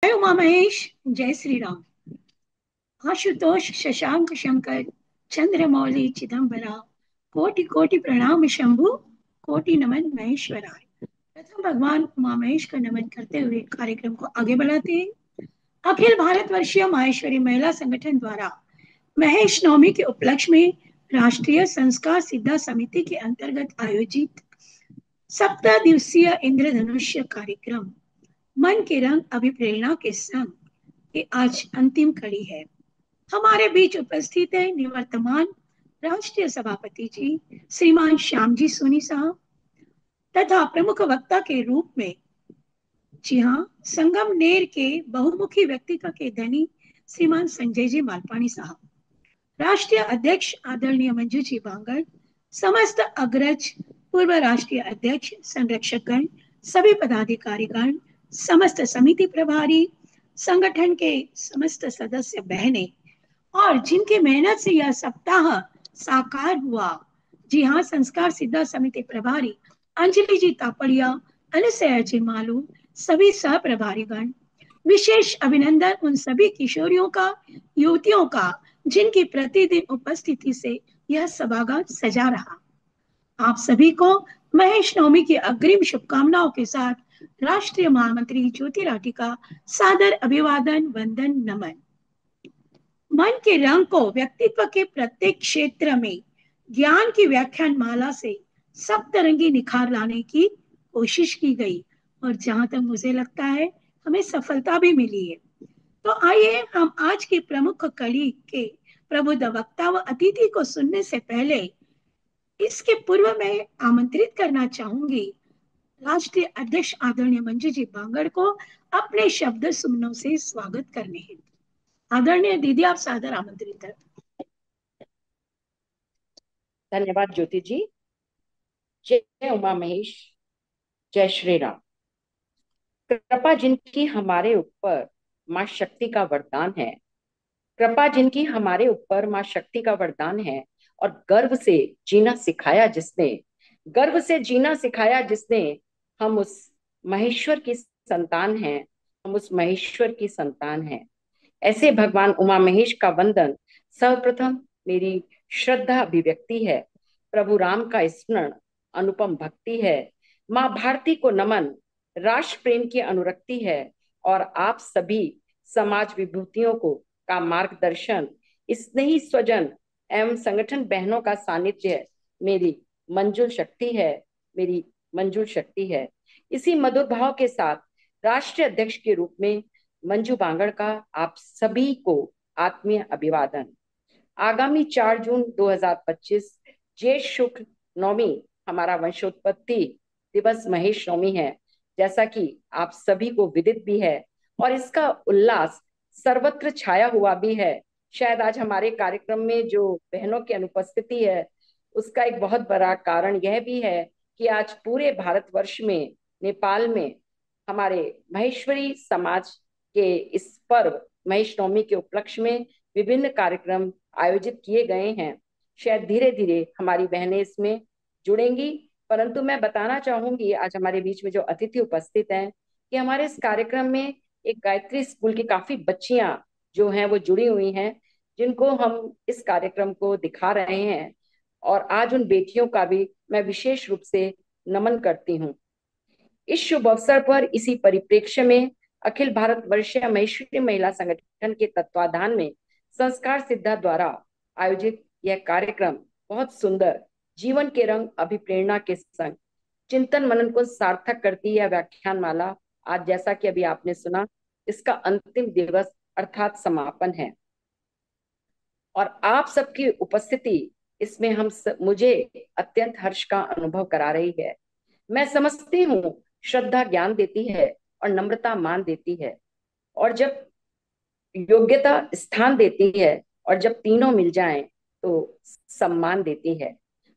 जय उमा महेश। जय श्री राम। आशुतोष शशांक शंकर चंद्रमौली चिदंबरा कोटि कोटि प्रणाम शंभु। कोटि नमन महेश्वराय। प्रथम भगवान उमा महेश का नमन करते हुए कार्यक्रम को आगे बढ़ाते हैं। अखिल भारत वर्षीय माहेश्वरी महिला संगठन द्वारा महेश नवमी के उपलक्ष्य में राष्ट्रीय संस्कार सिद्धा समिति के अंतर्गत आयोजित सप्ताह दिवसीय इंद्रधनुष्य कार्यक्रम मन के रंग अभिप्रेरणा के संग ये आज अंतिम कड़ी है। हमारे बीच उपस्थित है निवर्तमान राष्ट्रीय सभापति जी श्रीमान श्याम जी सोनी साहब तथा प्रमुख वक्ता के रूप में, जी हाँ, संगमनेर के बहुमुखी व्यक्तित्व के धनी श्रीमान संजय जी मालपाणी साहब, राष्ट्रीय अध्यक्ष आदरणीय मंजू जी बांगड़, समस्त अग्रज पूर्व राष्ट्रीय अध्यक्ष संरक्षकगण, सभी पदाधिकारीगण, समस्त समिति प्रभारी, संगठन के समस्त सदस्य बहनें और जिनकी मेहनत से यह सप्ताह साकार हुआ, जी हाँ, संस्कार सिद्धा समिति प्रभारी अंजलि जी तापड़िया, अनुसया जी मालू, सभी सह प्रभारीगण, विशेष अभिनंदन उन सभी किशोरियों का, युवतियों का जिनकी प्रतिदिन उपस्थिति से यह सभागार सजा रहा। आप सभी को महेश नवमी की अग्रिम शुभकामनाओं के साथ राष्ट्रीय महामंत्री ज्योति राठी का सादर अभिवादन वंदन नमन। मन के रंग को व्यक्तित्व के प्रत्येक क्षेत्र में ज्ञान की व्याख्यान माला से सप्तरंगी निखार लाने की कोशिश की गई और जहां तक मुझे लगता है हमें सफलता भी मिली है। तो आइए हम आज की प्रमुख कड़ी के प्रबुद्ध वक्ता व अतिथि को सुनने से पहले इसके पूर्व में आमंत्रित करना चाहूंगी राष्ट्रीय अध्यक्ष आदरणीय मंजू जी बांगड़ को अपने शब्द सुमनों से स्वागत करने हेतु। आदरणीय दीदी, आप सादर आमंत्रित है। धन्यवाद ज्योति जी। जय उमा महेश। जय श्री राम। कृपा जिनकी हमारे ऊपर माँ शक्ति का वरदान है। कृपा जिनकी हमारे ऊपर माँ शक्ति का वरदान है। और गर्व से जीना सिखाया जिसने, गर्व से जीना सिखाया जिसने, हम उस महेश्वर की संतान हैं। हम उस महेश्वर की संतान हैं। ऐसे भगवान उमा महेश का वंदन सर्वप्रथम मेरी श्रद्धा अभिव्यक्ति है। प्रभु राम का स्मरण अनुपम भक्ति है। माँ भारती को नमन राष्ट्र प्रेम की अनुरक्ति है। और आप सभी समाज विभूतियों को का मार्गदर्शन, स्नेही स्वजन एवं संगठन बहनों का सानिध्य मेरी मंजूर शक्ति है। मेरी मंजूर शक्ति है। इसी मधुर भाव के साथ राष्ट्रीय अध्यक्ष के रूप में मंजू बांगड़ का आप सभी को आत्मीय अभिवादन। आगामी 4 जून 2025 ज्येष्ठ शुक्ल नवमी हमारा वंशोत्पत्ति दिवस महेश नवमी है, जैसा कि आप सभी को विदित भी है। और इसका उल्लास सर्वत्र छाया हुआ भी है। शायद आज हमारे कार्यक्रम में जो बहनों की अनुपस्थिति है, उसका एक बहुत बड़ा कारण यह भी है कि आज पूरे भारतवर्ष में, नेपाल में हमारे महेश्वरी समाज के इस पर्व महेश नवमी के उपलक्ष्य में विभिन्न कार्यक्रम आयोजित किए गए हैं। शायद धीरे धीरे हमारी बहनें इसमें जुड़ेंगी। परंतु मैं बताना चाहूंगी आज हमारे बीच में जो अतिथि उपस्थित हैं कि हमारे इस कार्यक्रम में एक गायत्री स्कूल की काफी बच्चियां जो हैं वो जुड़ी हुई हैं, जिनको हम इस कार्यक्रम को दिखा रहे हैं। और आज उन बेटियों का भी मैं विशेष रूप से नमन करती हूँ। इस शुभ अवसर पर इसी परिप्रेक्ष्य में अखिल भारत वर्षीय महेश्वरी महिला संगठन के तत्वाधान में संस्कार सिद्धा द्वारा आयोजित यह कार्यक्रम बहुत सुंदर जीवन के रंग अभिप्रेरणा के संग चिंतन मनन को सार्थक करती है। व्याख्यान माला आज जैसा कि अभी आपने सुना, इसका अंतिम दिवस अर्थात समापन है। और आप सबकी उपस्थिति इसमें मुझे अत्यंत हर्ष का अनुभव करा रही है। मैं समझती हूँ श्रद्धा ज्ञान देती है और नम्रता मान देती है, और जब योग्यता स्थान देती है, और जब तीनों मिल जाएं तो सम्मान देती है।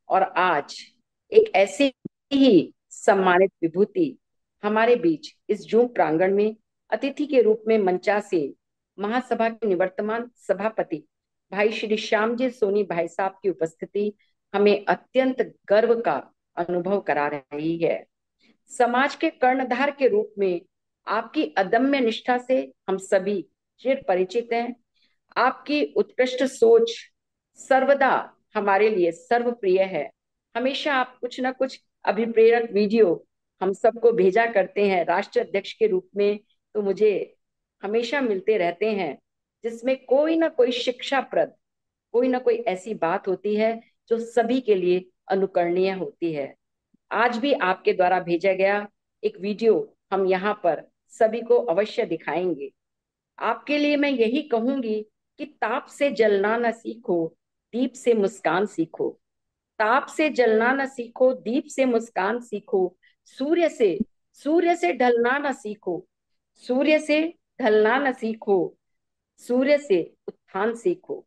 और आज एक ऐसी ही सम्मानित विभूति हमारे बीच इस जूम प्रांगण में अतिथि के रूप में मंचा से महासभा के निवर्तमान सभापति भाई श्री श्याम जी सोनी भाई साहब की उपस्थिति हमें अत्यंत गर्व का अनुभव करा रही है। समाज के कर्णधार के रूप में आपकी अदम्य निष्ठा से हम सभी चिर परिचित हैं। आपकी उत्कृष्ट सोच सर्वदा हमारे लिए सर्वप्रिय है। हमेशा आप कुछ ना कुछ अभिप्रेरक वीडियो हम सबको भेजा करते हैं राष्ट्र अध्यक्ष के रूप में, तो मुझे हमेशा मिलते रहते हैं, जिसमें कोई ना कोई शिक्षाप्रद, कोई ना कोई ऐसी बात होती है जो सभी के लिए अनुकरणीय होती है। आज भी आपके द्वारा भेजा गया एक वीडियो हम यहाँ पर सभी को अवश्य दिखाएंगे। आपके लिए मैं यही कहूंगी कि ताप से जलना न सीखो, दीप से मुस्कान सीखो। ताप से जलना न सीखो, दीप से मुस्कान सीखो। सूर्य से सूर्य से ढलना न सीखो, सूर्य से ढलना न सीखो। सूर्य से उत्थान सीखो।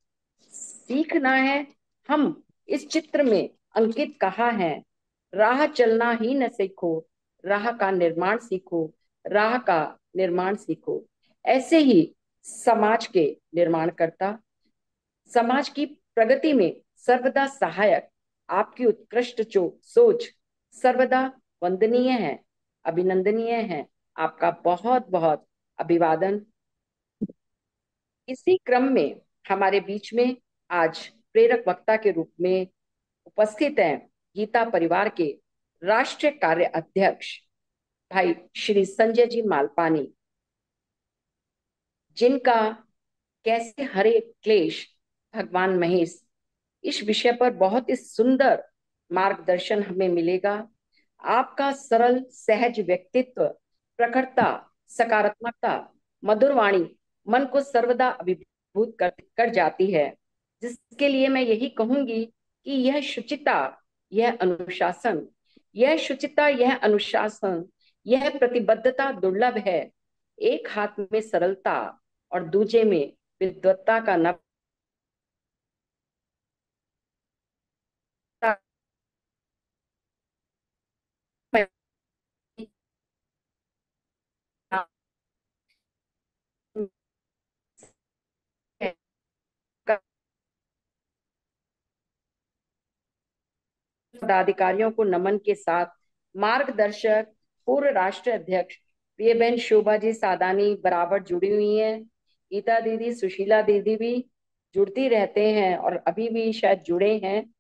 सीखना है हम इस चित्र में अंकित कहा है। राह चलना ही न सीखो, राह का निर्माण सीखो। राह का निर्माण सीखो। ऐसे ही समाज के निर्माण करता, समाज की प्रगति में सर्वदा सहायक आपकी उत्कृष्ट जो सोच सर्वदा वंदनीय है, अभिनंदनीय है। आपका बहुत बहुत अभिवादन। इसी क्रम में हमारे बीच में आज प्रेरक वक्ता के रूप में उपस्थित हैं गीता परिवार के राष्ट्रीय कार्य अध्यक्ष भाई श्री संजय जी मालपानी, जिनका कैसे हरे क्लेश भगवान महेश, इस विषय पर बहुत ही सुंदर मार्गदर्शन हमें मिलेगा। आपका सरल सहज व्यक्तित्व, प्रखरता, सकारात्मकता, मधुर वाणी मन को सर्वदा अभिभूत कर जाती है, जिसके लिए मैं यही कहूंगी कि यह शुचिता, यह अनुशासन, यह शुचिता, यह अनुशासन, यह प्रतिबद्धता दुर्लभ है। एक हाथ में सरलता और दूजे में विद्वत्ता का नव पदाधिकारियों को नमन के साथ मार्गदर्शक पूर्व राष्ट्र अध्यक्ष प्रिय बहन शोभा जी सादानी बराबर जुड़ी हुई हैं। गीता दीदी, सुशीला दीदी भी जुड़ती रहते हैं और अभी भी शायद जुड़े हैं।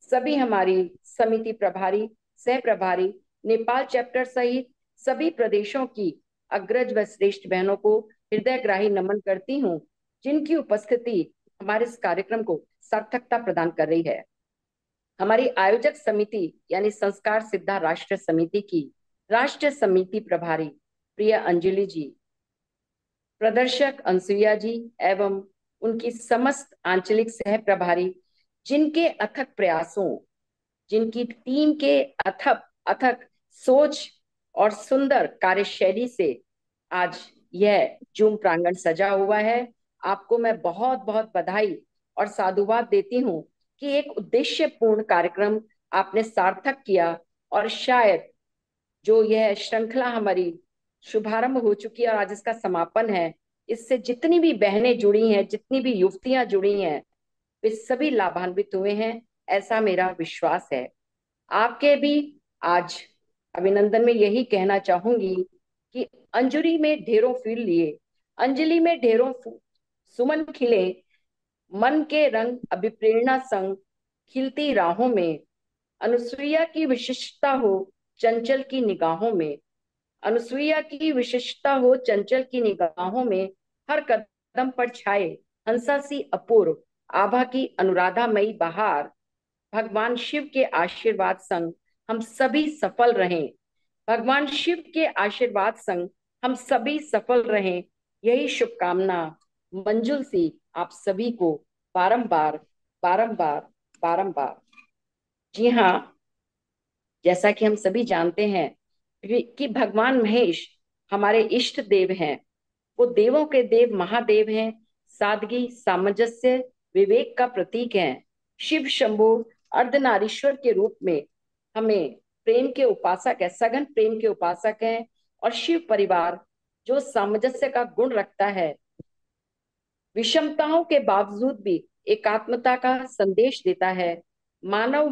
सभी हमारी समिति प्रभारी, सह प्रभारी, नेपाल चैप्टर सहित सभी प्रदेशों की अग्रज व श्रेष्ठ बहनों को हृदयग्राही नमन करती हूँ, जिनकी उपस्थिति हमारे इस कार्यक्रम को सार्थकता प्रदान कर रही है। हमारी आयोजक समिति यानी संस्कार सिद्धा राष्ट्र समिति की राष्ट्र समिति प्रभारी प्रिय अंजलि जी, प्रदर्शक अनसुईया जी एवं उनकी समस्त आंचलिक सह प्रभारी, जिनके अथक प्रयासों, जिनकी टीम के अथक अथक सोच और सुंदर कार्यशैली से आज यह जूम प्रांगण सजा हुआ है। आपको मैं बहुत बहुत बधाई और साधुवाद देती हूँ कि एक उद्देश्यपूर्ण कार्यक्रम आपने सार्थक किया, और शायद जो यह श्रृंखला हमारी शुभारंभ हो चुकी है और आज इसका समापन है, इससे जितनी भी बहनें जुड़ी हैं, जितनी भी युवतियां जुड़ी हैं, वे सभी लाभान्वित हुए हैं, ऐसा मेरा विश्वास है। आपके भी आज अभिनंदन में यही कहना चाहूंगी कि अंजुरी में ढेरों फूल लिए, अंजलि में ढेरों सुमन खिले, मन के रंग अभिप्रेरणा संग खिलती राहों में। अनुसुईया की विशिष्टता हो चंचल की निगाहों में, अनुसुईया की विशिष्टता हो चंचल की निगाहों में। हर कदम पर छाए हंसा सी अपूर्व आभा की अनुराधामयी बहार। भगवान शिव के आशीर्वाद संग हम सभी सफल रहें, भगवान शिव के आशीर्वाद संग हम सभी सफल रहें, यही शुभकामना मंजुल सी आप सभी को बारंबार बारंबार बारंबार। जी हाँ, जैसा कि हम सभी जानते हैं कि भगवान महेश हमारे इष्ट देव हैं। वो देवों के देव महादेव हैं, सादगी, सामंजस्य, विवेक का प्रतीक हैं। शिव शंभु अर्धनारीश्वर के रूप में हमें प्रेम के उपासक है, सघन प्रेम के उपासक हैं। और शिव परिवार जो सामंजस्य का गुण रखता है, विषमताओं के बावजूद भी एकात्मता का संदेश देता है। मानव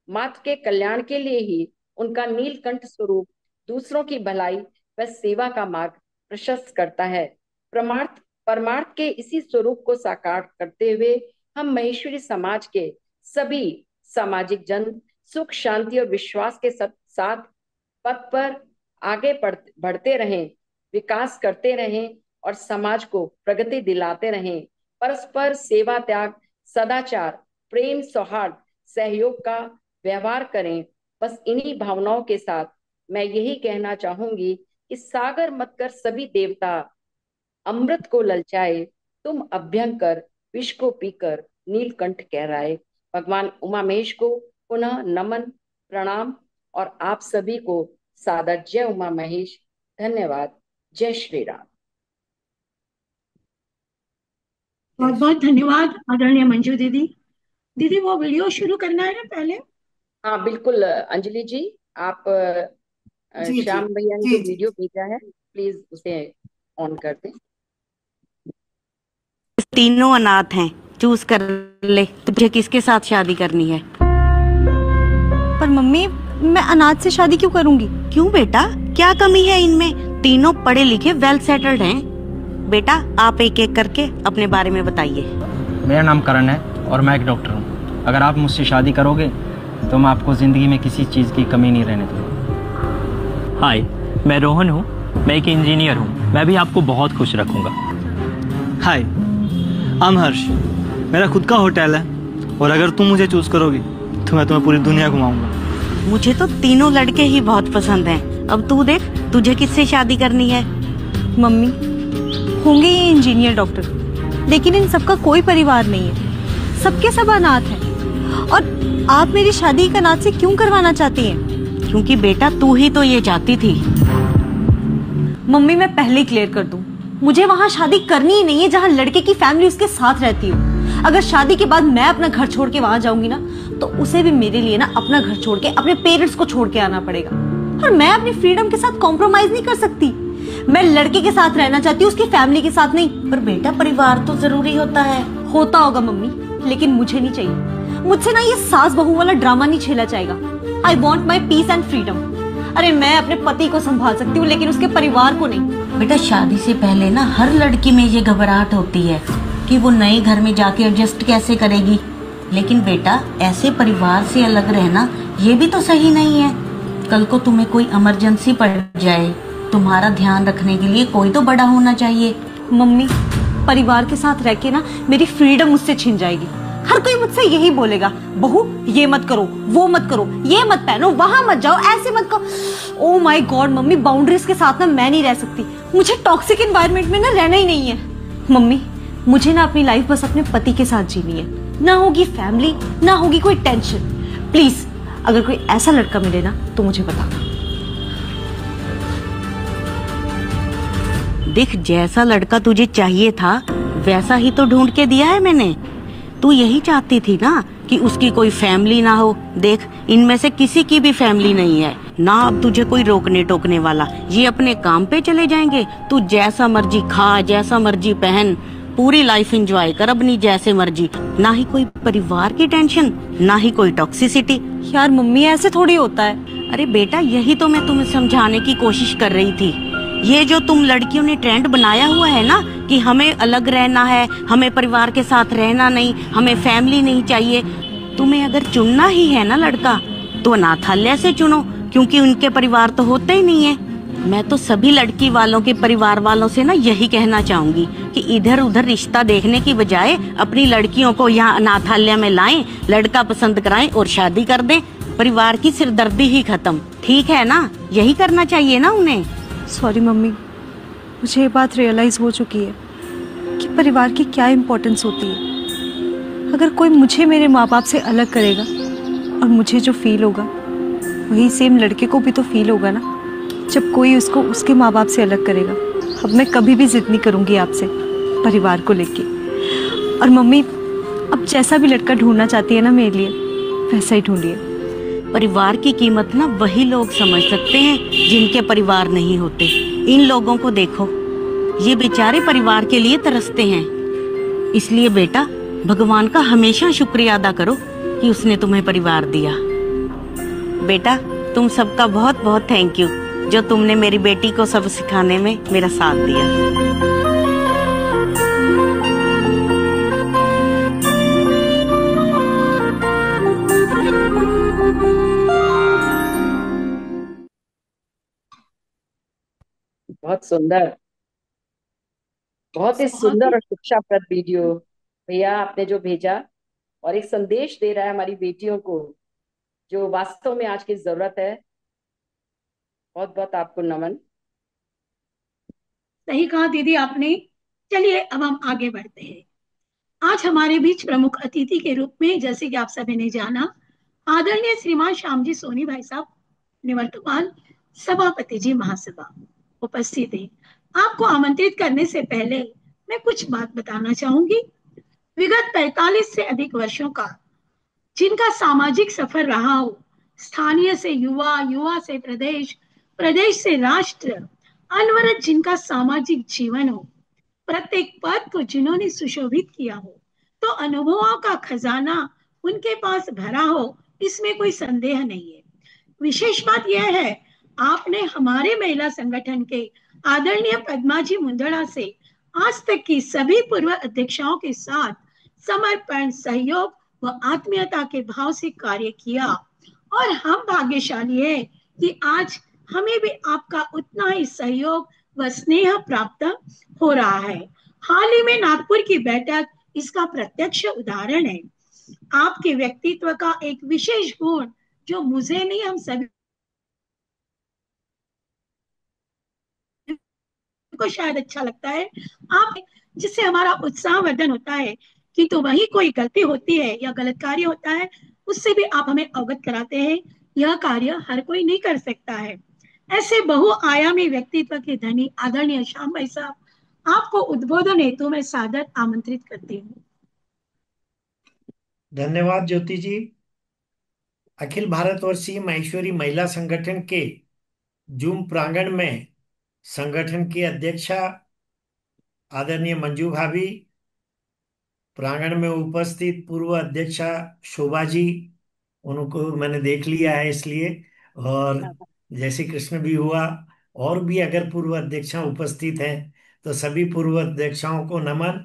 मात्र के कल्याण के लिए ही उनका नीलकंठ स्वरूप दूसरों की भलाई वह सेवा का मार्ग प्रशस्त करता है। परमार्थ परमार्थ के इसी स्वरूप को साकार करते हुए हम महेश्वरी समाज के सभी सामाजिक जन सुख शांति और विश्वास के साथ पथ पर आगे बढ़ते रहें, विकास करते रहें और समाज को प्रगति दिलाते रहें। परस्पर सेवा त्याग, सदाचार, प्रेम, सौहार्द, सहयोग का व्यवहार करें। बस इन्हीं भावनाओं के साथ मैं यही कहना चाहूंगी कि सागर मत कर सभी देवता अमृत को ललचाए, तुम अभ्यंकर विष को पीकर नीलकंठ कहराए। भगवान उमा महेश को पुनः नमन, प्रणाम और आप सभी को सादर जय उमा महेश। धन्यवाद। जय श्री राम। बहुत बहुत धन्यवाद आदरणीय मंजू दीदी। दीदी वो वीडियो शुरू करना है ना पहले। हाँ बिल्कुल अंजलि जी, आप जी जी श्याम भैया ने जी जो जी। वीडियो भेजा है प्लीज उसे ऑन कर दें। तीनों अनाथ हैं, चूज कर ले तुझे किसके साथ शादी करनी है। पर मम्मी, मैं अनाथ से शादी क्यों करूंगी? क्यों बेटा, क्या कमी है इनमें? तीनों पढ़े लिखे वेल सेटल्ड हैं। बेटा आप एक एक करके अपने बारे में बताइए। मेरा नाम करण है और मैं एक डॉक्टर हूँ। अगर आप मुझसे शादी करोगे तो मैं आपको ज़िंदगी में किसी चीज़ की कमी नहीं रहने दूँगा। हाय, मैं रोहन हूँ, मैं एक इंजीनियर हूँ। मैं भी आपको बहुत खुश रखूँगा। हाय, आई एम हर्ष। मेरा खुद का होटल है और अगर तुम मुझे चूज करोगी तो मैं तुम्हें पूरी दुनिया घुमाऊंगा। मुझे तो तीनों लड़के ही बहुत पसंद हैं। अब तू देख तुझे किससे शादी करनी है। मम्मी, होंगे ये इंजीनियर डॉक्टर, लेकिन इन सबका कोई परिवार नहीं है, सबके सब अनाथ हैं। और आप मेरी शादी एक अनाथ से क्यों करवाना चाहती हैं? क्योंकि बेटा तू ही तो ये चाहती थी। मम्मी मैं पहले ही क्लियर कर दूं, मुझे वहां शादी करनी ही नहीं है जहां लड़के की फैमिली उसके साथ रहती हो। अगर शादी के बाद मैं अपना घर छोड़ के वहां जाऊंगी ना, तो उसे भी मेरे लिए ना अपना घर छोड़ के अपने पेरेंट्स को छोड़ के आना पड़ेगा। और मैं अपनी फ्रीडम के साथ कॉम्प्रोमाइज नहीं कर सकती। मैं लड़के के साथ रहना चाहती हूँ, उसकी फैमिली के साथ नहीं। पर बेटा परिवार तो जरूरी होता है। होता होगा मम्मी, लेकिन मुझे नहीं चाहिए। मुझसे ना ये सास बहू वाला ड्रामा नहीं झेला जाएगा। I want my peace and freedom. अरे मैं अपने पति को संभाल सकती हूँ, लेकिन उसके परिवार को नहीं। बेटा शादी से पहले ना हर लड़की में ये घबराहट होती है कि वो नए घर में जाके एडजस्ट कैसे करेगी। लेकिन बेटा ऐसे परिवार से अलग रहना ये भी तो सही नहीं है। कल को तुम्हें कोई इमरजेंसी पड़ जाए, तुम्हारा ध्यान रखने के लिए कोई तो बड़ा होना चाहिए। मम्मी, परिवार के साथ रह के ना मेरी फ्रीडम मुझसे छिन जाएगी। हर कोई मुझसे यही बोलेगा, बहू ये मत करो, वो मत करो, ये मत पहनो, वहां मत जाओ, ऐसे मत करो। Oh my God mummy, boundaries के साथ ना मैं नहीं रह सकती। मुझे टॉक्सिक एनवायरनमेंट में ना रहना ही नहीं है। मम्मी, मुझे ना अपनी लाइफ बस अपने पति के साथ जीनी है। ना होगी फैमिली, ना होगी कोई टेंशन। प्लीज अगर कोई ऐसा लड़का मिले ना तो मुझे बताना। देख जैसा लड़का तुझे चाहिए था वैसा ही तो ढूंढ के दिया है मैंने। तू यही चाहती थी ना कि उसकी कोई फैमिली ना हो। देख इनमें से किसी की भी फैमिली नहीं है ना। अब तुझे कोई रोकने टोकने वाला, ये अपने काम पे चले जाएंगे। तू जैसा मर्जी खा, जैसा मर्जी पहन, पूरी लाइफ एंजॉय कर अपनी जैसे मर्जी। ना ही कोई परिवार की टेंशन, ना ही कोई टॉक्सिसिटी। यार मम्मी ऐसे थोड़ी होता है। अरे बेटा यही तो मैं तुम्हें समझाने की कोशिश कर रही थी। ये जो तुम लड़कियों ने ट्रेंड बनाया हुआ है ना कि हमें अलग रहना है, हमें परिवार के साथ रहना नहीं, हमें फैमिली नहीं चाहिए। तुम्हें अगर चुनना ही है ना लड़का तो अनाथालय से चुनो, क्योंकि उनके परिवार तो होते ही नहीं है। मैं तो सभी लड़की वालों के परिवार वालों से ना यही कहना चाहूंगी कि इधर उधर रिश्ता देखने की बजाय अपनी लड़कियों को यहाँ अनाथालय में लाएं, लड़का पसंद कराएं और शादी कर दें। परिवार की सिरदर्दी ही खत्म। ठीक है ना, यही करना चाहिए ना उन्हें। सॉरी मम्मी, मुझे ये बात रियलाइज हो चुकी है कि परिवार की क्या इम्पोर्टेंस होती है। अगर कोई मुझे मेरे माँ बाप से अलग करेगा और मुझे जो फील होगा वही सेम लड़के को भी तो फील होगा ना, जब कोई उसको उसके माँ बाप से अलग करेगा। अब मैं कभी भी जिद नहीं करूँगी आपसे परिवार को लेके। और मम्मी अब जैसा भी लड़का ढूंढना चाहती है ना मेरे लिए, वैसा ही ढूंढिए। परिवार की कीमत ना वही लोग समझ सकते हैं जिनके परिवार नहीं होते। इन लोगों को देखो, ये बेचारे परिवार के लिए तरसते हैं। इसलिए बेटा भगवान का हमेशा शुक्रिया अदा करो कि उसने तुम्हें परिवार दिया। बेटा तुम सबका बहुत बहुत थैंक यू। जो तुमने मेरी बेटी को सब सिखाने में मेरा साथ दिया। बहुत सुंदर, बहुत ही बहुत सुंदर ही और शिक्षाप्रद वीडियो भैया आपने जो भेजा, और एक संदेश दे रहा है हमारी बेटियों को, जो वास्तव में आज की जरूरत है। बहुत बहुत आपको नमन। सही कहा दीदी आपने। चलिए अब हम आगे बढ़ते हैं। आज हमारे बीच प्रमुख अतिथि के रूप में, जैसे कि आप सभी ने जाना, आदरणीय श्रीमान श्याम जी सोनी भाई साहब, निवर्तमान सभापति जी महासभा उपस्थित है। आपको आमंत्रित करने से पहले मैं कुछ बात बताना चाहूंगी। विगत 45 से अधिक वर्षों का जिनका सामाजिक सफर रहा हो, स्थानीय से युवा, युवा से प्रदेश, प्रदेश से राष्ट्र, अनवरत जिनका सामाजिक जीवन हो, प्रत्येक पद को जिन्होंने सुशोभित किया हो, तो अनुभवों का खजाना उनके पास भरा हो, इसमें कोई संदेह नहीं है। विशेष बात यह है, आपने हमारे महिला संगठन के आदरणीय पद्मा जी मुंदड़ा से आज तक की सभी पूर्व अध्यक्षाओं के साथ समर्पण, सहयोग व आत्मीयता के भाव से कार्य किया, और हम भाग्यशाली हैं कि आज हमें भी आपका उतना ही सहयोग व स्नेह प्राप्त हो रहा है। हाल ही में नागपुर की बैठक इसका प्रत्यक्ष उदाहरण है। आपके व्यक्तित्व का एक विशेष गुण, जो मुझे नहीं, हम सभी को शायद अच्छा लगता है, आप, जिससे हमारा उत्साह वर्धन होता है कि तो वही कोई गलती होती है या गलत कार्य होता है, उससे भी आप हमें अवगत कराते हैं। यह कार्य हर कोई नहीं कर सकता है। ऐसे बहुआयामी व्यक्तित्व के धनी आदरणीय श्याम भाई साहब, आपको उद्बोधन हेतु मैं सादर आमंत्रित करती हूँ। धन्यवाद ज्योति जी। अखिल भारतवर्षीय माहेश्वरी महिला संगठन के जूम प्रांगण में संगठन की अध्यक्षा आदरणीय मंजू भाभी, प्रांगण में उपस्थित पूर्व अध्यक्षा शोभा जी, उनको मैंने देख लिया है इसलिए, और जय श्री कृष्ण भी हुआ, और भी अगर पूर्व अध्यक्षा उपस्थित हैं तो सभी पूर्व अध्यक्षाओं को नमन।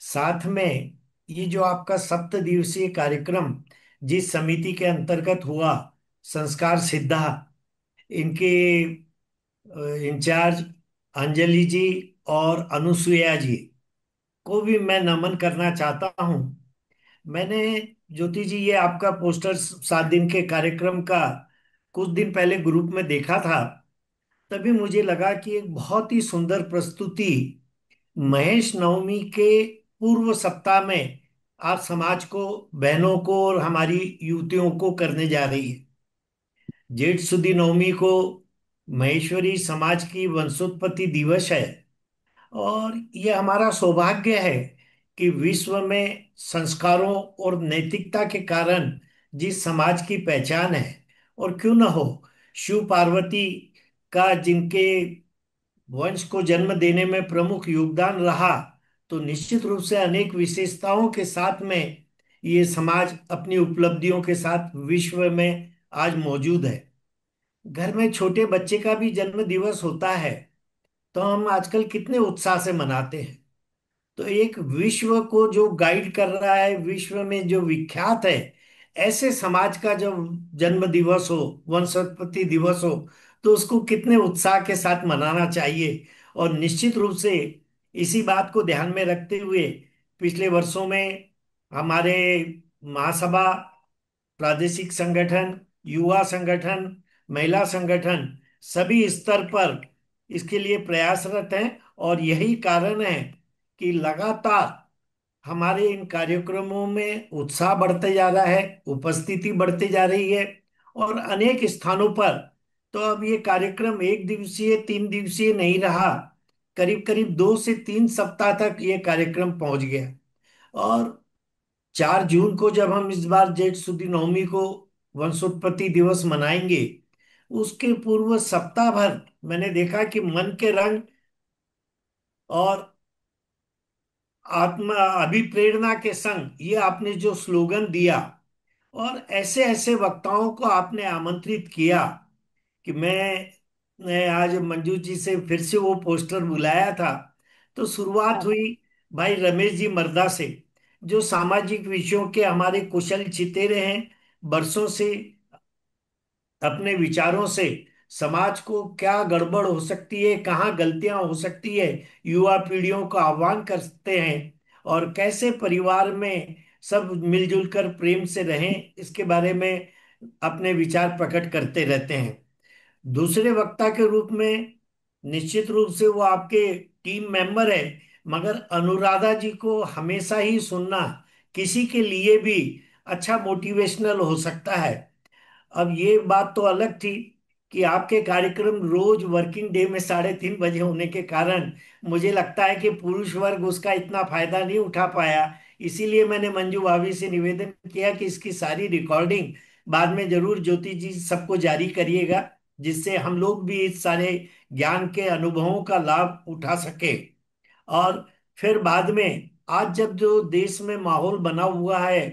साथ में ये जो आपका 7 दिवसीय कार्यक्रम जिस समिति के अंतर्गत हुआ, संस्कार सिद्धा, इनके इंचार्ज अंजलि जी और अनुसुईया जी को भी मैं नमन करना चाहता हूं। मैंने ज्योति जी ये आपका पोस्टर 7 दिन के कार्यक्रम का कुछ दिन पहले ग्रुप में देखा था, तभी मुझे लगा कि एक बहुत ही सुंदर प्रस्तुति महेश नवमी के पूर्व सप्ताह में आप समाज को, बहनों को और हमारी युवतियों को करने जा रही है। जेठ सुदी नवमी को महेश्वरी समाज की वंशोत्पत्ति दिवस है, और यह हमारा सौभाग्य है कि विश्व में संस्कारों और नैतिकता के कारण जिस समाज की पहचान है, और क्यों न हो, शिव पार्वती का जिनके वंश को जन्म देने में प्रमुख योगदान रहा, तो निश्चित रूप से अनेक विशेषताओं के साथ में ये समाज अपनी उपलब्धियों के साथ विश्व में आज मौजूद है। घर में छोटे बच्चे का भी जन्म दिवस होता है तो हम आजकल कितने उत्साह से मनाते हैं। तो एक विश्व को जो गाइड कर रहा है, विश्व में जो विख्यात है, ऐसे समाज का जब जन्म दिवस हो, वंशोत्पत्ति दिवस हो, तो उसको कितने उत्साह के साथ मनाना चाहिए। और निश्चित रूप से इसी बात को ध्यान में रखते हुए पिछले वर्षों में हमारे महासभा, प्रादेशिक संगठन, युवा संगठन, महिला संगठन सभी स्तर पर इसके लिए प्रयासरत हैं, और यही कारण है कि लगातार हमारे इन कार्यक्रमों में उत्साह बढ़ते जा रहा है, उपस्थिति बढ़ती जा रही है, और अनेक स्थानों पर तो अब ये कार्यक्रम 1 दिवसीय, 3 दिवसीय नहीं रहा, करीब करीब 2 से 3 सप्ताह तक ये कार्यक्रम पहुंच गया। और 4 जून को जब हम इस बार जेठ सुदी नवमी को वंशोत्पत्ति दिवस मनाएंगे, उसके पूर्व सप्ताह भर मैंने देखा कि मन के रंग और आत्मा अभिप्रेरणा के संग ये आपने जो स्लोगन दिया, और ऐसे ऐसे वक्ताओं को आपने आमंत्रित किया कि मैं ने आज मंजू जी से फिर से वो पोस्टर बुलाया था, तो शुरुआत हाँ। हुई भाई रमेश जी मर्दा से, जो सामाजिक विषयों के हमारे कुशल चितेरे हैं। बरसों से अपने विचारों से समाज को क्या गड़बड़ हो सकती है, कहाँ गलतियां हो सकती है, युवा पीढ़ियों को आह्वान करते हैं, और कैसे परिवार में सब मिलजुल कर प्रेम से रहें, इसके बारे में अपने विचार प्रकट करते रहते हैं। दूसरे वक्ता के रूप में निश्चित रूप से वो आपके टीम मेंबर है, मगर अनुराधा जी को हमेशा ही सुनना किसी के लिए भी अच्छा मोटिवेशनल हो सकता है। अब ये बात तो अलग थी कि आपके कार्यक्रम रोज वर्किंग डे में 3:30 बजे होने के कारण मुझे लगता है कि पुरुष वर्ग उसका इतना फायदा नहीं उठा पाया। इसीलिए मैंने मंजू भाभी से निवेदन किया कि इसकी सारी रिकॉर्डिंग बाद में जरूर ज्योति जी सबको जारी करिएगा, जिससे हम लोग भी इस सारे ज्ञान के अनुभवों का लाभ उठा सके। और फिर बाद में आज जब जो देश में माहौल बना हुआ है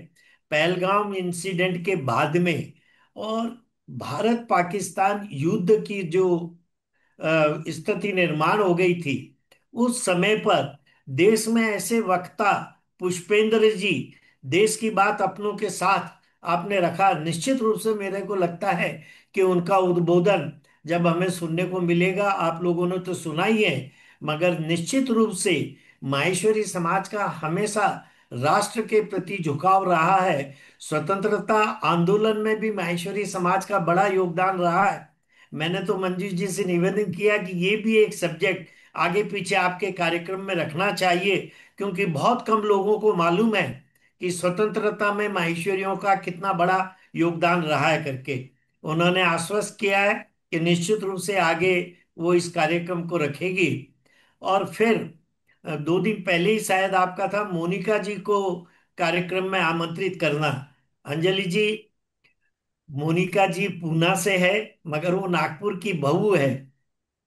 पहलगाम इंसिडेंट के बाद में, और भारत पाकिस्तान युद्ध की जो स्थिति निर्माण हो गई थी, उस समय पर देश में ऐसे वक्ता पुष्पेंद्र जी, देश की बात अपनों के साथ आपने रखा। निश्चित रूप से मेरे को लगता है कि उनका उद्बोधन जब हमें सुनने को मिलेगा, आप लोगों ने तो सुना ही है, मगर निश्चित रूप से माहेश्वरी समाज का हमेशा राष्ट्र के प्रति झुकाव रहा है। स्वतंत्रता आंदोलन में भी माहेश्वरी समाज का बड़ा योगदान रहा है। मैंने तो मंजू जी से निवेदन किया कि ये भी एक सब्जेक्ट आगे पीछे आपके कार्यक्रम में रखना चाहिए, क्योंकि बहुत कम लोगों को मालूम है कि स्वतंत्रता में माहेश्वरियों का कितना बड़ा योगदान रहा है करके। उन्होंने आश्वस्त किया है कि निश्चित रूप से आगे वो इस कार्यक्रम को रखेगी। और फिर 2 दिन पहले ही शायद आपका था मोनिका जी को कार्यक्रम में आमंत्रित करना। अंजलि जी, मोनिका जी पूना से है, मगर वो नागपुर की बहू है,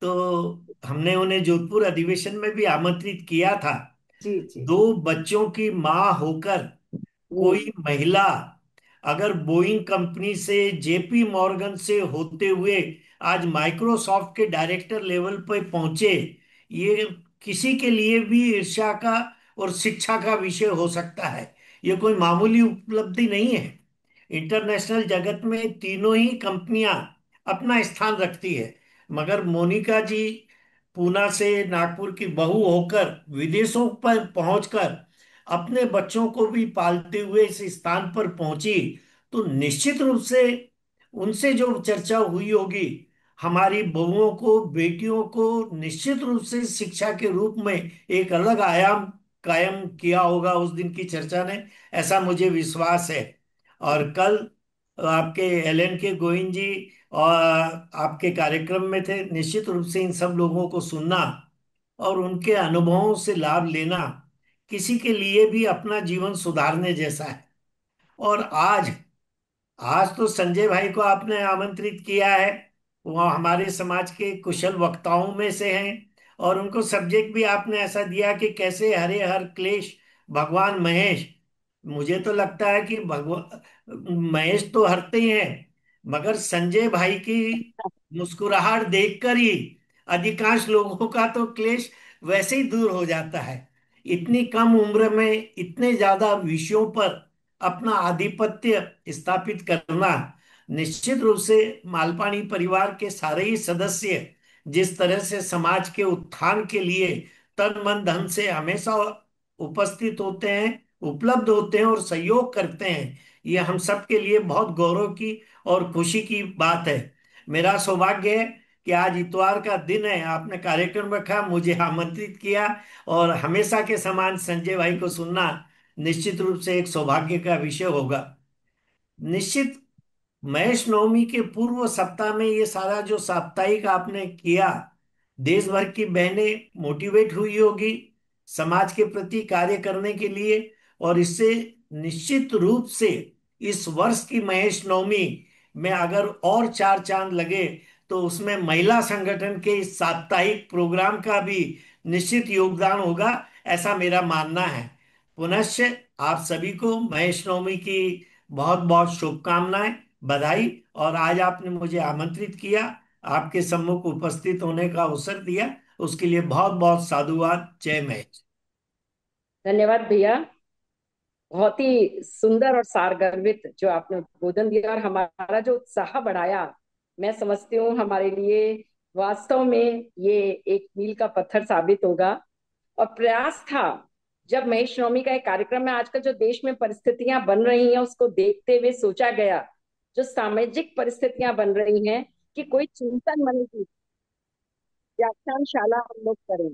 तो हमने उन्हें जोधपुर अधिवेशन में भी आमंत्रित किया था। जी जी। 2 बच्चों की मां होकर हम्म। कोई महिला अगर बोइंग कंपनी से, जेपी मॉर्गन से होते हुए आज माइक्रोसॉफ्ट के डायरेक्टर लेवल पर पहुंचे, ये किसी के लिए भी ईर्ष्या का और शिक्षा का विषय हो सकता है। ये कोई मामूली उपलब्धि नहीं है। इंटरनेशनल जगत में तीनों ही कंपनियां अपना स्थान रखती है, मगर मोनिका जी पूना से नागपुर की बहू होकर विदेशों पर पहुंचकर अपने बच्चों को भी पालते हुए इस स्थान पर पहुंची, तो निश्चित रूप से उनसे जो चर्चा हुई होगी, हमारी बहुओं को, बेटियों को निश्चित रूप से शिक्षा के रूप में एक अलग आयाम कायम किया होगा उस दिन की चर्चा ने, ऐसा मुझे विश्वास है। और कल आपके एलन के गोविंद जी और आपके कार्यक्रम में थे। निश्चित रूप से इन सब लोगों को सुनना और उनके अनुभवों से लाभ लेना किसी के लिए भी अपना जीवन सुधारने जैसा है। और आज आज तो संजय भाई को आपने आमंत्रित किया है, वो हमारे समाज के कुशल वक्ताओं में से हैं, और उनको सब्जेक्ट भी आपने ऐसा दिया कि कैसे हरे हर क्लेश भगवान महेश। मुझे तो लगता है कि भगवान महेश तो हरते ही हैं, मगर संजय भाई की मुस्कुराहट देखकर ही अधिकांश लोगों का तो क्लेश वैसे ही दूर हो जाता है। इतनी कम उम्र में इतने ज्यादा विषयों पर अपना आधिपत्य स्थापित करना, निश्चित रूप से मालपानी परिवार के सारे ही सदस्य जिस तरह से समाज के उत्थान के लिए तन मन धन से हमेशा उपस्थित होते हैं, उपलब्ध होते हैं और सहयोग करते हैं, ये हम सब के लिए बहुत गौरव की और खुशी की बात है। मेरा सौभाग्य है कि आज इतवार का दिन है, आपने कार्यक्रम रखा, मुझे आमंत्रित किया, और हमेशा के समान संजय भाई को सुनना निश्चित रूप से एक सौभाग्य का विषय होगा। निश्चित महेश नवमी के पूर्व सप्ताह में ये सारा जो साप्ताहिक आपने किया, देश भर की बहनें मोटिवेट हुई होगी समाज के प्रति कार्य करने के लिए, और इससे निश्चित रूप से इस वर्ष की महेश नवमी में अगर और 4 चांद लगे तो उसमें महिला संगठन के इस साप्ताहिक प्रोग्राम का भी निश्चित योगदान होगा, ऐसा मेरा मानना है। पुनश्च आप सभी को महेश नवमी की बहुत बहुत शुभकामनाएं, बधाई। और आज आपने मुझे आमंत्रित किया, आपके सम्मुख उपस्थित होने का अवसर दिया, उसके लिए बहुत बहुत साधुवाद। जय महेश। धन्यवाद भैया। बहुत ही सुंदर और सारगर्भित जो आपने उद्बोधन दिया और हमारा जो उत्साह बढ़ाया, मैं समझती हूँ हमारे लिए वास्तव में ये एक मील का पत्थर साबित होगा। और प्रयास था, जब महेश नवमी का एक कार्यक्रम में आजकल जो देश में परिस्थितियां बन रही हैं उसको देखते हुए सोचा गया, जो सामाजिक परिस्थितियां बन रही हैं, कि कोई चिंतन मन की व्याख्यानशाला हम लोग करें।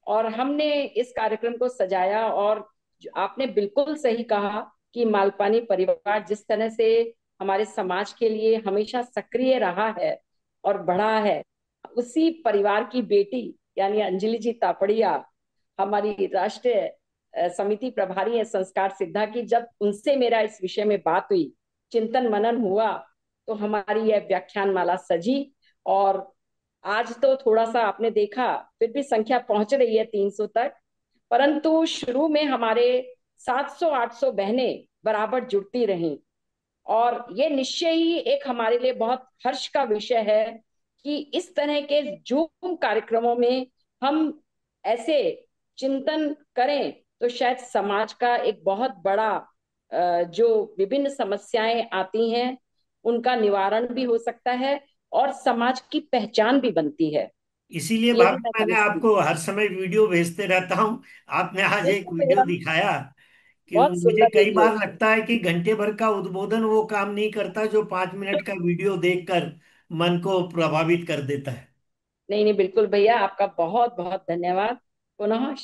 और हमने इस कार्यक्रम को सजाया, और आपने बिल्कुल सही कहा कि मालपानी परिवार जिस तरह से हमारे समाज के लिए हमेशा सक्रिय रहा है और बढ़ा है, उसी परिवार की बेटी यानी अंजलि जी तापड़िया, हमारी राष्ट्रीय समिति प्रभारी है संस्कार सिद्धा की, जब उनसे मेरा इस विषय में बात हुई, चिंतन मनन हुआ, तो हमारी यह व्याख्यान माला सजी। और आज तो थोड़ा सा आपने देखा, फिर भी संख्या पहुंच रही है 300 तक, परंतु शुरू में हमारे 700-800 बहनें बराबर जुड़ती रहीं। और ये निश्चय ही एक हमारे लिए बहुत हर्ष का विषय है कि इस तरह के जूम कार्यक्रमों में हम ऐसे चिंतन करें तो शायद समाज का एक बहुत बड़ा जो विभिन्न समस्याएं आती हैं उनका निवारण भी हो सकता है और समाज की पहचान भी बनती है। इसीलिए ये भी भाभी मैं मैंने समझती हूँ। आपको हर समय वीडियो भेजते रहता हूँ। आपने आज एक बिल्कुल वीडियो भैया, दिखाया कि बहुत मुझे सुंदर कई वीडियो। बार लगता है कि घंटे भर का उद्बोधन वो काम नहीं करता जो 5 मिनट का वीडियो देखकर मन को प्रभावित कर देता है। नहीं नहीं, बिल्कुल भैया, आपका बहुत बहुत धन्यवाद पुनः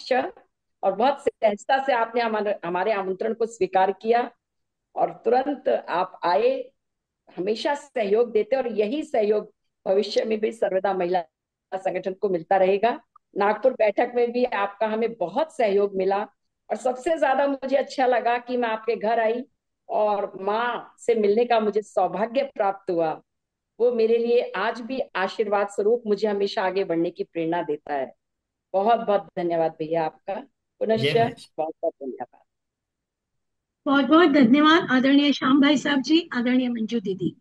और बहुत सहजता से आपने हमारे हमारे आमंत्रण को स्वीकार किया और तुरंत आप आए। हमेशा सहयोग देते और यही सहयोग भविष्य में भी सर्वदा महिला संगठन को मिलता रहेगा। नागपुर बैठक में भी आपका हमें बहुत सहयोग मिला, और सबसे ज्यादा मुझे अच्छा लगा कि मैं आपके घर आई और माँ से मिलने का मुझे सौभाग्य प्राप्त हुआ। वो मेरे लिए आज भी आशीर्वाद स्वरूप मुझे हमेशा आगे बढ़ने की प्रेरणा देता है। बहुत बहुत धन्यवाद भैया आपका। जय पुनश्च महेश। बहुत बहुत धन्यवाद। बहुत बहुत धन्यवाद आदरणीय श्याम भाई साहब जी, आदरणीय मंजू दीदी।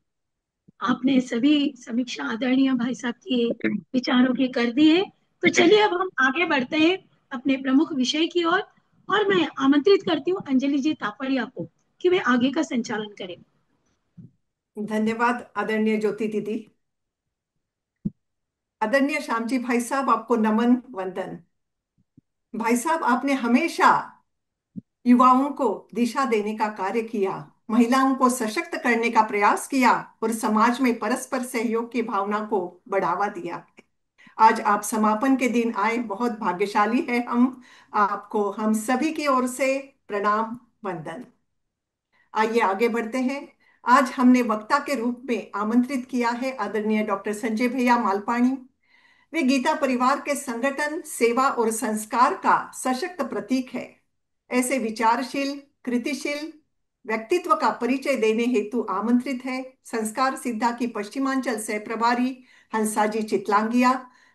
आपने सभी समीक्षा आदरणीय भाई साहब के विचारों की कर दी है। तो चलिए अब हम आगे बढ़ते हैं अपने प्रमुख विषय की ओर। और मैं आमंत्रित करती हूँ अंजलि जी तापड़िया को कि वे आगे का संचालन करें। धन्यवाद आदरणीय ज्योति दीदी। आदरणीय श्यामजी भाई साहब, आपको नमन वंदन। भाई साहब, आपने हमेशा युवाओं को दिशा देने का कार्य किया, महिलाओं को सशक्त करने का प्रयास किया और समाज में परस्पर सहयोग की भावना को बढ़ावा दिया। आज आप समापन के दिन आए, बहुत भाग्यशाली है हम। आपको हम सभी की ओर से प्रणाम वंदन। आइए आगे बढ़ते हैं। आज हमने वक्ता के रूप में आमंत्रित किया है आदरणीय डॉक्टर संजय भैया मालपाणी। वे गीता परिवार के संगठन, सेवा और संस्कार का सशक्त प्रतीक है। ऐसे विचारशील, कृतिशील व्यक्तित्व का परिचय देने हेतु आमंत्रित है संस्कार सिद्धा की पश्चिमांचल सह प्रभारी हंसाजी चितलांगिया,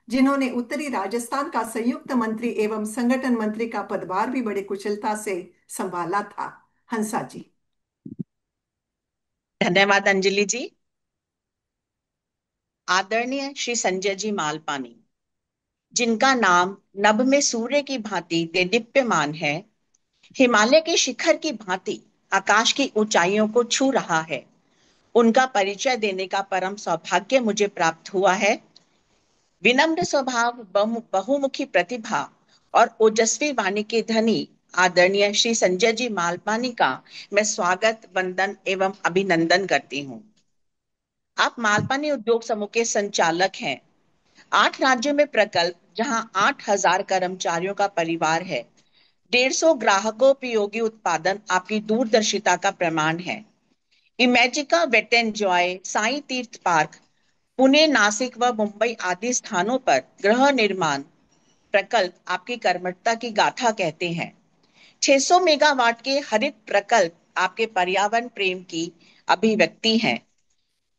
जिन्होंने उत्तरी राजस्थान का संयुक्त मंत्री एवं संगठन मंत्री का पदभार भी बड़े कुशलता से संभाला था। हंसा जी। धन्यवाद अंजलि जी। आदरणीय श्री संजय जी मालपानी, जिनका नाम नभ में सूर्य की भांति देदीप्यमान है, हिमालय के शिखर की भांति आकाश की ऊंचाइयों को छू रहा है, उनका परिचय देने का परम सौभाग्य मुझे प्राप्त हुआ है। विनम्र स्वभाव, बहुमुखी प्रतिभा और ओजस्वी वाणी के धनी आदरणीय श्री संजय जी मालपानी का मैं स्वागत, वंदन एवं अभिनंदन करती हूँ। आप मालपानी उद्योग समूह के संचालक हैं। 8 राज्यों में प्रकल्प, जहां 8,000 कर्मचारियों का परिवार है, 150 ग्राहकोपयोगी उत्पादन आपकी दूरदर्शिता का प्रमाण है। Imagica Wet and Joy, Sai Tirth Park, Pune, Nashik व मुंबई आदि स्थानों पर गृह निर्माण प्रकल्प आपकी कर्मठता की गाथा कहते हैं। 600 मेगावाट के हरित प्रकल्प आपके पर्यावरण प्रेम की अभिव्यक्ति हैं।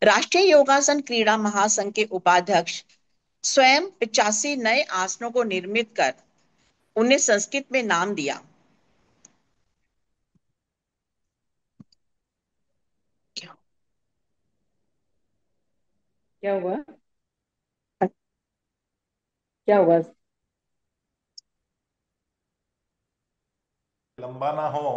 राष्ट्रीय योगासन क्रीड़ा महासंघ के उपाध्यक्ष स्वयं 85 नए आसनों को निर्मित कर उन्हें संस्कृत में नाम दिया। क्या हुआ? क्या हुआ? लंबा ना हो।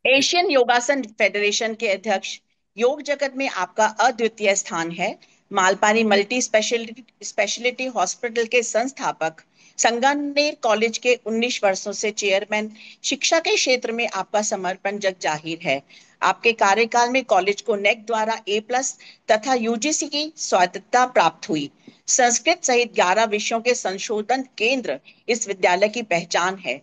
एशियन योगासन फेडरेशन के अध्यक्ष, योग जगत में आपका अद्वितीय स्थान है। Malpani multi speciality speciality hospital के संस्थापक, संगमनेर कॉलेज के 19 वर्षों से चेयरमैन, शिक्षा के क्षेत्र में आपका समर्पण जग जाहिर है। आपके कार्यकाल में कॉलेज को नेक द्वारा A+ तथा यूजीसी की स्वायत्तता प्राप्त हुई। संस्कृत सहित 11 विषयों के संशोधन केंद्र इस विद्यालय की पहचान है।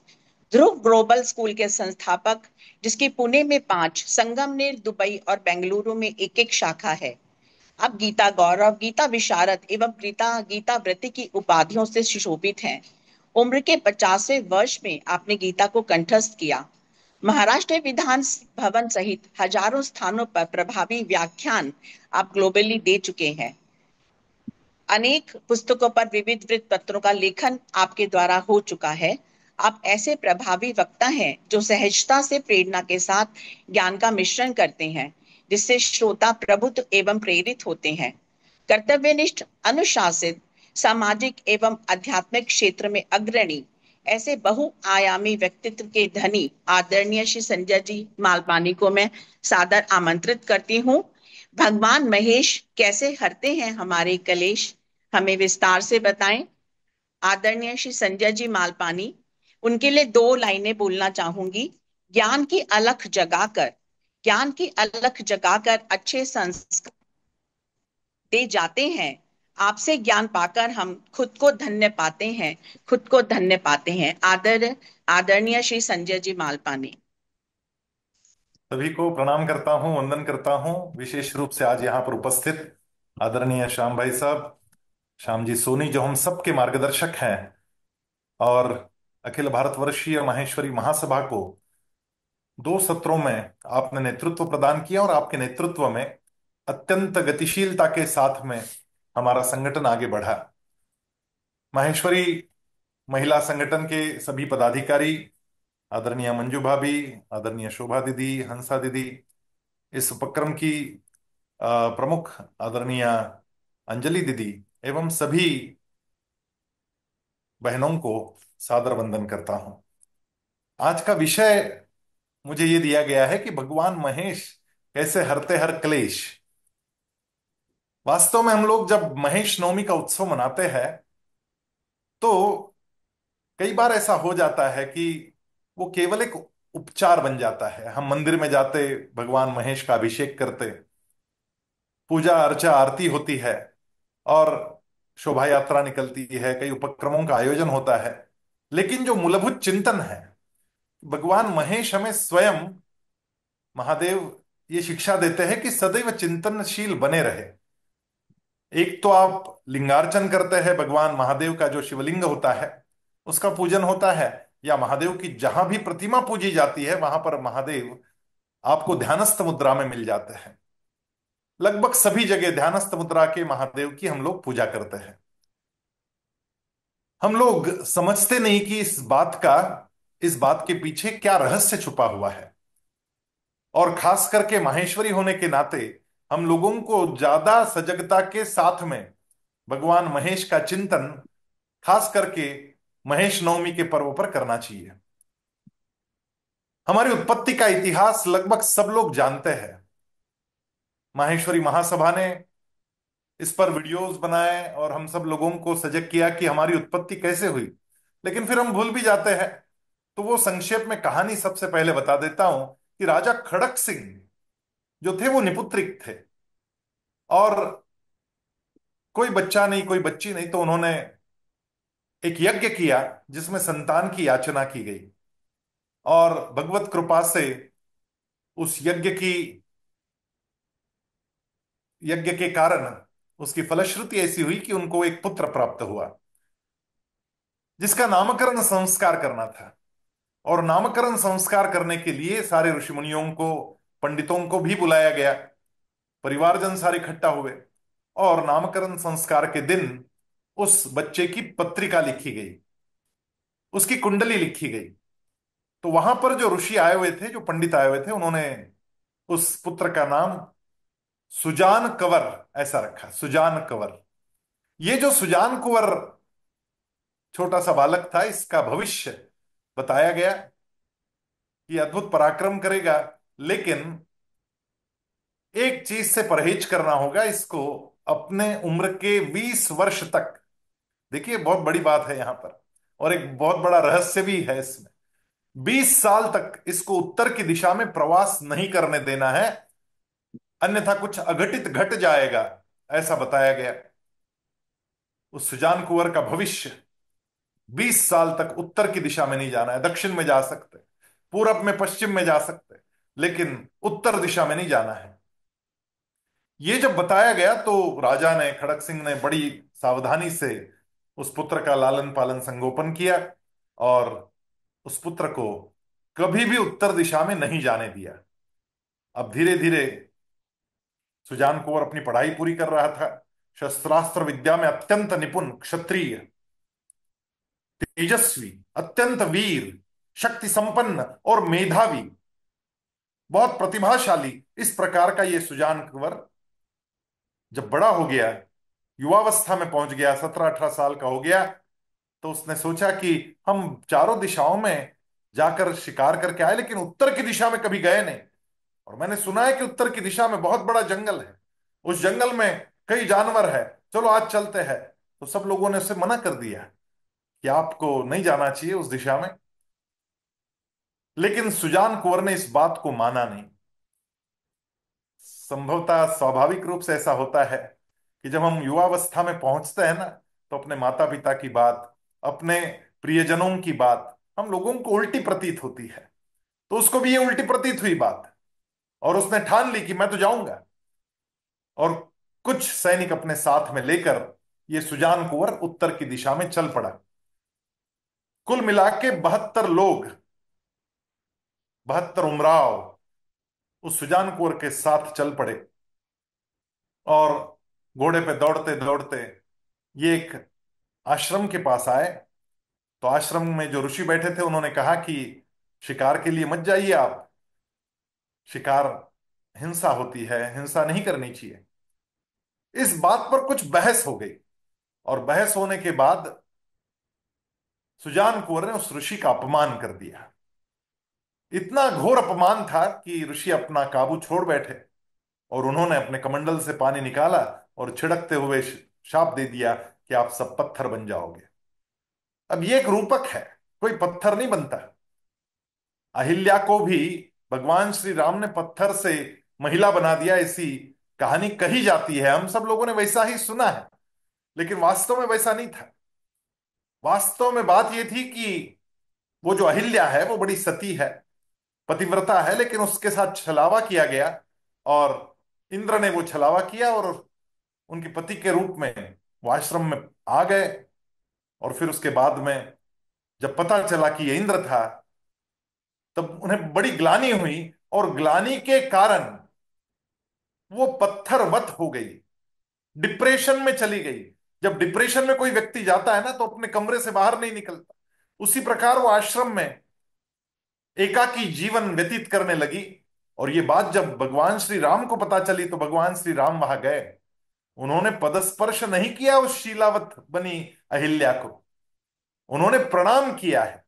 ध्रुव ग्लोबल स्कूल के संस्थापक, जिसकी पुणे में 5, संगमनेर, दुबई और बेंगलुरु में एक एक शाखा है। अब गीता गौरव, गीता विशारद एवं गीता गीता वृत्ति की उपाधियों से सुशोभित हैं। उम्र के 50वें वर्ष में आपने गीता को कंठस्थ किया। महाराष्ट्र विधान भवन सहित हजारों स्थानों पर प्रभावी व्याख्यान आप ग्लोबली दे चुके हैं। अनेक पुस्तकों पर विविध वृत्त पत्रों का लेखन आपके द्वारा हो चुका है। आप ऐसे प्रभावी वक्ता हैं जो सहजता से प्रेरणा के साथ ज्ञान का मिश्रण करते हैं, जिससे श्रोता प्रबुद्ध एवं प्रेरित होते हैं। कर्तव्यनिष्ठ, अनुशासित, सामाजिक एवं आध्यात्मिक क्षेत्र में अग्रणी, ऐसे बहुआयामी व्यक्तित्व के धनी आदरणीय श्री संजय जी मालपानी को मैं सादर आमंत्रित करती हूँ। भगवान महेश कैसे हरते हैं हमारे कलेश, हमें विस्तार से बताएं। आदरणीय श्री संजय जी मालपानी, उनके लिए 2 लाइनें बोलना चाहूंगी। ज्ञान की अलख जगाकर, ज्ञान की अलख जगाकर अच्छे संस्कार दे जाते हैं। आपसे ज्ञान पाकर हम खुद को धन्य पाते हैं, खुद को धन्य पाते हैं। आदरणीय श्री संजय जी मालपानी। सभी को प्रणाम करता हूं, वंदन करता हूं। विशेष रूप से आज यहाँ पर उपस्थित आदरणीय श्याम भाई साहब, श्याम जी सोनी, जो हम सबके मार्गदर्शक हैं और अखिल भारतवर्षीय माहेश्वरी महासभा को 2 सत्रों में आपने नेतृत्व प्रदान किया और आपके नेतृत्व में अत्यंत गतिशीलता के साथ में हमारा संगठन आगे बढ़ा। माहेश्वरी महिला संगठन के सभी पदाधिकारी, आदरणीय मंजू भाभी, आदरणीय शोभा दीदी, हंसा दीदी, इस उपक्रम की प्रमुख आदरणीय अंजलि दीदी एवं सभी बहनों को सादर वंदन करता हूं। आज का विषय मुझे ये दिया गया है कि भगवान महेश कैसे हरते हर क्लेश। वास्तव में हम लोग जब महेश नवमी का उत्सव मनाते हैं तो कई बार ऐसा हो जाता है कि वो केवल एक उपचार बन जाता है। हम मंदिर में जाते, भगवान महेश का अभिषेक करते, पूजा अर्चा आरती होती है और शोभा यात्रा निकलती है, कई उपक्रमों का आयोजन होता है। लेकिन जो मूलभूत चिंतन है, भगवान महेश हमें स्वयं, महादेव ये शिक्षा देते हैं कि सदैव चिंतनशील बने रहे। एक तो आप लिंगार्चन करते हैं, भगवान महादेव का जो शिवलिंग होता है उसका पूजन होता है, या महादेव की जहां भी प्रतिमा पूजी जाती है वहां पर महादेव आपको ध्यानस्थ मुद्रा में मिल जाते हैं। लगभग सभी जगह ध्यानस्थ मुद्रा के महादेव की हम लोग पूजा करते हैं। हम लोग समझते नहीं कि इस बात के पीछे क्या रहस्य छुपा हुआ है। और खास करके माहेश्वरी होने के नाते हम लोगों को ज्यादा सजगता के साथ में भगवान महेश का चिंतन खास करके महेश नवमी के पर्व पर करना चाहिए। हमारी उत्पत्ति का इतिहास लगभग सब लोग जानते हैं। माहेश्वरी महासभा ने इस पर वीडियोस बनाए और हम सब लोगों को सजग किया कि हमारी उत्पत्ति कैसे हुई, लेकिन फिर हम भूल भी जाते हैं। तो वो संक्षेप में कहानी सबसे पहले बता देता हूं कि राजा खड़क सिंह जो थे वो निपुत्रिक थे और कोई बच्चा नहीं, कोई बच्ची नहीं, तो उन्होंने एक यज्ञ किया जिसमें संतान की याचना की गई और भगवत कृपा से उस यज्ञ के कारण उसकी फलश्रुति ऐसी हुई कि उनको एक पुत्र प्राप्त हुआ जिसका नामकरण संस्कार करना था। और नामकरण संस्कार करने के लिए सारे ऋषि मुनियों को, पंडितों को भी बुलाया गया। परिवारजन सारे इकट्ठा हुए और नामकरण संस्कार के दिन उस बच्चे की पत्रिका लिखी गई, उसकी कुंडली लिखी गई। तो वहां पर जो ऋषि आए हुए थे, जो पंडित आए हुए थे, उन्होंने उस पुत्र का नाम सुजान कंवर ऐसा रखा, सुजान कंवर। ये जो सुजान कुंवर छोटा सा बालक था, इसका भविष्य बताया गया कि अद्भुत पराक्रम करेगा, लेकिन एक चीज से परहेज करना होगा इसको। अपने उम्र के 20 वर्ष तक, देखिए बहुत बड़ी बात है यहां पर, और एक बहुत बड़ा रहस्य भी है इसमें, 20 साल तक इसको उत्तर की दिशा में प्रवास नहीं करने देना है, अन्यथा कुछ अघटित घट जाएगा, ऐसा बताया गया। उस सुजान कुंवर का भविष्य, 20 साल तक उत्तर की दिशा में नहीं जाना है। दक्षिण में जा सकते, पूरब में, पश्चिम में जा सकते, लेकिन उत्तर दिशा में नहीं जाना है। ये जब बताया गया तो राजा ने, खड़क सिंह ने बड़ी सावधानी से उस पुत्र का लालन पालन संगोपन किया और उस पुत्र को कभी भी उत्तर दिशा में नहीं जाने दिया। अब धीरे धीरे सुजान कुंवर अपनी पढ़ाई पूरी कर रहा था। शस्त्रास्त्र विद्या में अत्यंत निपुण, क्षत्रिय, तेजस्वी, अत्यंत वीर, शक्ति संपन्न और मेधावी, बहुत प्रतिभाशाली, इस प्रकार का ये सुजान कुंवर जब बड़ा हो गया, युवावस्था में पहुंच गया, 17-18 साल का हो गया, तो उसने सोचा कि हम चारों दिशाओं में जाकर शिकार करके आए, लेकिन उत्तर की दिशा में कभी गए नहीं। और मैंने सुना है कि उत्तर की दिशा में बहुत बड़ा जंगल है, उस जंगल में कई जानवर है, चलो आज चलते हैं। तो सब लोगों ने उसे मना कर दिया कि आपको नहीं जाना चाहिए उस दिशा में, लेकिन सुजान कुंवर ने इस बात को माना नहीं। संभवतः स्वाभाविक रूप से ऐसा होता है कि जब हम युवावस्था में पहुंचते हैं ना, तो अपने माता पिता की बात, अपने प्रियजनों की बात हम लोगों को उल्टी प्रतीत होती है। तो उसको भी ये उल्टी प्रतीत हुई बात, और उसने ठान ली कि मैं तो जाऊंगा, और कुछ सैनिक अपने साथ में लेकर ये सुजान कुंवर उत्तर की दिशा में चल पड़ा। कुल मिला के 72 लोग, 72 उमराव उस सुजान कुंवर के साथ चल पड़े, और घोड़े पे दौड़ते दौड़ते ये एक आश्रम के पास आए। तो आश्रम में जो ऋषि बैठे थे उन्होंने कहा कि शिकार के लिए मत जाइए आप, शिकार हिंसा होती है, हिंसा नहीं करनी चाहिए। इस बात पर कुछ बहस हो गई, और बहस होने के बाद सुजान कुंवर ने उस ऋषि का अपमान कर दिया। इतना घोर अपमान था कि ऋषि अपना काबू छोड़ बैठे, और उन्होंने अपने कमंडल से पानी निकाला और छिड़कते हुए शाप दे दिया कि आप सब पत्थर बन जाओगे। अब ये एक रूपक है, कोई पत्थर नहीं बनता। अहिल्या को भी भगवान श्री राम ने पत्थर से महिला बना दिया, ऐसी कहानी कही जाती है, हम सब लोगों ने वैसा ही सुना है, लेकिन वास्तव में वैसा नहीं था। वास्तव में बात यह थी कि वो जो अहिल्या है वो बड़ी सती है, पतिव्रता है, लेकिन उसके साथ छलावा किया गया, और इंद्र ने वो छलावा किया और उनके पति के रूप में वो आश्रम में आ गए। और फिर उसके बाद में जब पता चला कि ये इंद्र था, तब उन्हें बड़ी ग्लानि हुई, और ग्लानि के कारण वो पत्थरवत हो गई, डिप्रेशन में चली गई। जब डिप्रेशन में कोई व्यक्ति जाता है ना, तो अपने कमरे से बाहर नहीं निकलता। उसी प्रकार वो आश्रम में एकाकी जीवन व्यतीत करने लगी। और ये बात जब भगवान श्री राम को पता चली, तो भगवान श्री राम वहां गए। उन्होंने पदस्पर्श नहीं किया उस शीलावत बनी अहिल्या को, उन्होंने प्रणाम किया है,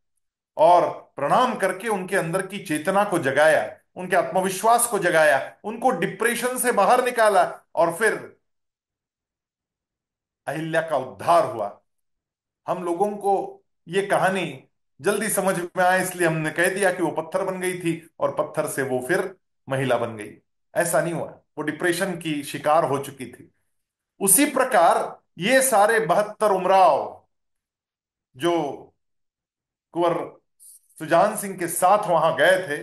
और प्रणाम करके उनके अंदर की चेतना को जगाया, उनके आत्मविश्वास को जगाया, उनको डिप्रेशन से बाहर निकाला, और फिर अहिल्या का उद्धार हुआ। हम लोगों को ये कहानी जल्दी समझ में आए, इसलिए हमने कह दिया कि वो पत्थर बन गई थी, और पत्थर से वो फिर महिला बन गई। ऐसा नहीं हुआ, वो डिप्रेशन की शिकार हो चुकी थी। उसी प्रकार ये सारे 72 उमराव जो कुंवर सुजान सिंह के साथ वहां गए थे,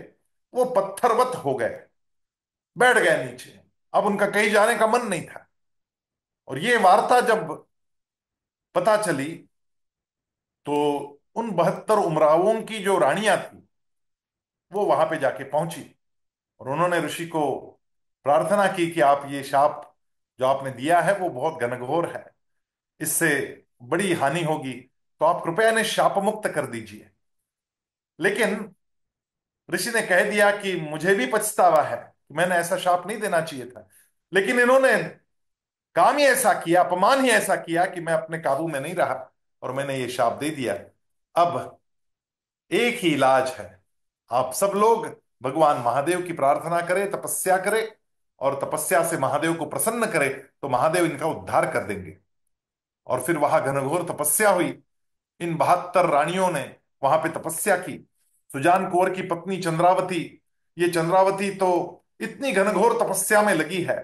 वो पत्थरवत हो गए, बैठ गए नीचे। अब उनका कहीं जाने का मन नहीं था। और ये वार्ता जब पता चली, तो उन 72 उमरावों की जो रानियां थी वो वहां पे जाके पहुंची, और उन्होंने ऋषि को प्रार्थना की कि आप ये शाप जो आपने दिया है वो बहुत घनघोर है, इससे बड़ी हानि होगी, तो आप कृपया इन्हें शाप मुक्त कर दीजिए। लेकिन ऋषि ने कह दिया कि मुझे भी पछतावा है कि मैंने ऐसा शाप नहीं देना चाहिए था, लेकिन इन्होंने काम ही ऐसा किया, अपमान ही ऐसा किया कि मैं अपने काबू में नहीं रहा और मैंने ये शाप दे दिया। अब एक ही इलाज है, आप सब लोग भगवान महादेव की प्रार्थना करें, तपस्या करें, और तपस्या से महादेव को प्रसन्न करें, तो महादेव इनका उद्धार कर देंगे। और फिर वहां घनघोर तपस्या हुई। इन 72 रानियों ने वहां पे तपस्या की। सुजान कुंवर की पत्नी चंद्रावती, ये चंद्रावती तो इतनी घनघोर तपस्या में लगी है।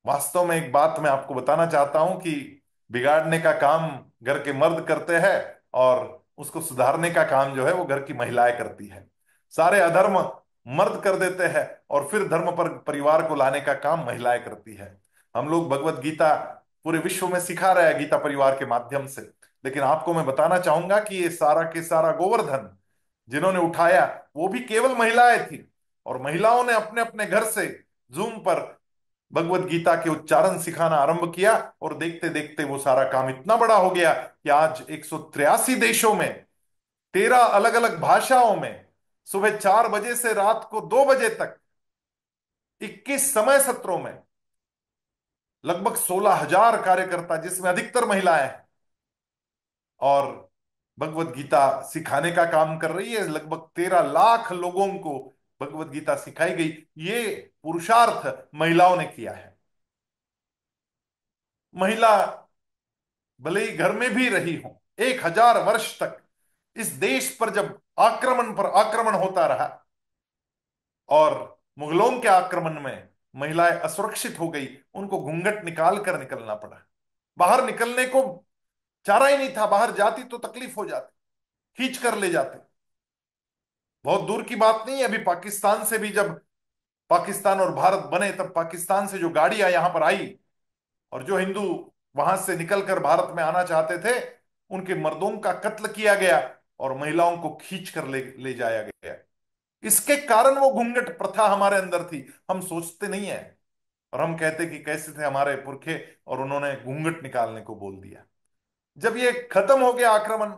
वास्तव में एक बात मैं आपको बताना चाहता हूं कि बिगाड़ने का काम घर के मर्द करते हैं, और उसको सुधारने का काम जो है वो घर की महिलाएं करती है। सारे अधर्म मर्द कर देते हैं, और फिर धर्म पर परिवार को लाने का काम महिलाएं करती है। हम लोग भगवत गीता पूरे विश्व में सिखा रहे हैं गीता परिवार के माध्यम से, लेकिन आपको मैं बताना चाहूंगा कि ये सारा के सारा गोवर्धन जिन्होंने उठाया वो भी केवल महिलाएं थी, और महिलाओं ने अपने अपने घर से जूम पर भगवत गीता के उच्चारण सिखाना आरंभ किया, और देखते देखते वो सारा काम इतना बड़ा हो गया कि आज 183 देशों में 13 अलग अलग भाषाओं में सुबह 4 बजे से रात को 2 बजे तक 21 समय सत्रों में लगभग 16,000 कार्यकर्ता, जिसमें अधिकतर महिलाएं हैं, और भगवत गीता सिखाने का काम कर रही है। लगभग 13 लाख लोगों को भगवत गीता सिखाई गई। ये पुरुषार्थ महिलाओं ने किया है। महिला भले ही घर में भी रही हो, 1,000 वर्ष तक इस देश पर जब आक्रमण पर आक्रमण होता रहा, और मुगलों के आक्रमण में महिलाएं असुरक्षित हो गई, उनको घूंघट निकाल कर निकलना पड़ा। बाहर निकलने को चारा ही नहीं था, बाहर जाती तो तकलीफ हो जाती, खींच कर ले जाते। बहुत दूर की बात नहीं है, अभी पाकिस्तान से भी, जब पाकिस्तान और भारत बने, तब पाकिस्तान से जो गाड़ियां यहां पर आई, और जो हिंदू वहां से निकलकर भारत में आना चाहते थे, उनके मर्दों का कत्ल किया गया और महिलाओं को खींच कर ले ले जाया गया। इसके कारण वो घूंघट प्रथा हमारे अंदर थी। हम सोचते नहीं है, और हम कहते कि कैसे थे हमारे पुरखे, और उन्होंने घूंघट निकालने को बोल दिया। जब ये खत्म हो गया आक्रमण,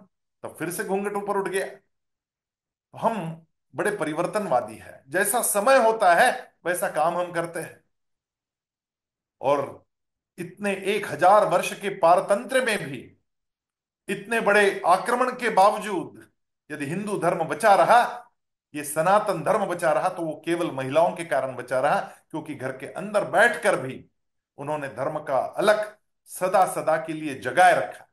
तब फिर से घूंघट ऊपर उठ गया। तो हम बड़े परिवर्तनवादी हैं, जैसा समय होता है वैसा काम हम करते हैं। और इतने 1,000 वर्ष के पारतंत्र में भी, इतने बड़े आक्रमण के बावजूद, यदि हिंदू धर्म बचा रहा, ये सनातन धर्म बचा रहा, तो वो केवल महिलाओं के कारण बचा रहा, क्योंकि घर के अंदर बैठकर भी उन्होंने धर्म का अलग सदा सदा के लिए जगाए रखा।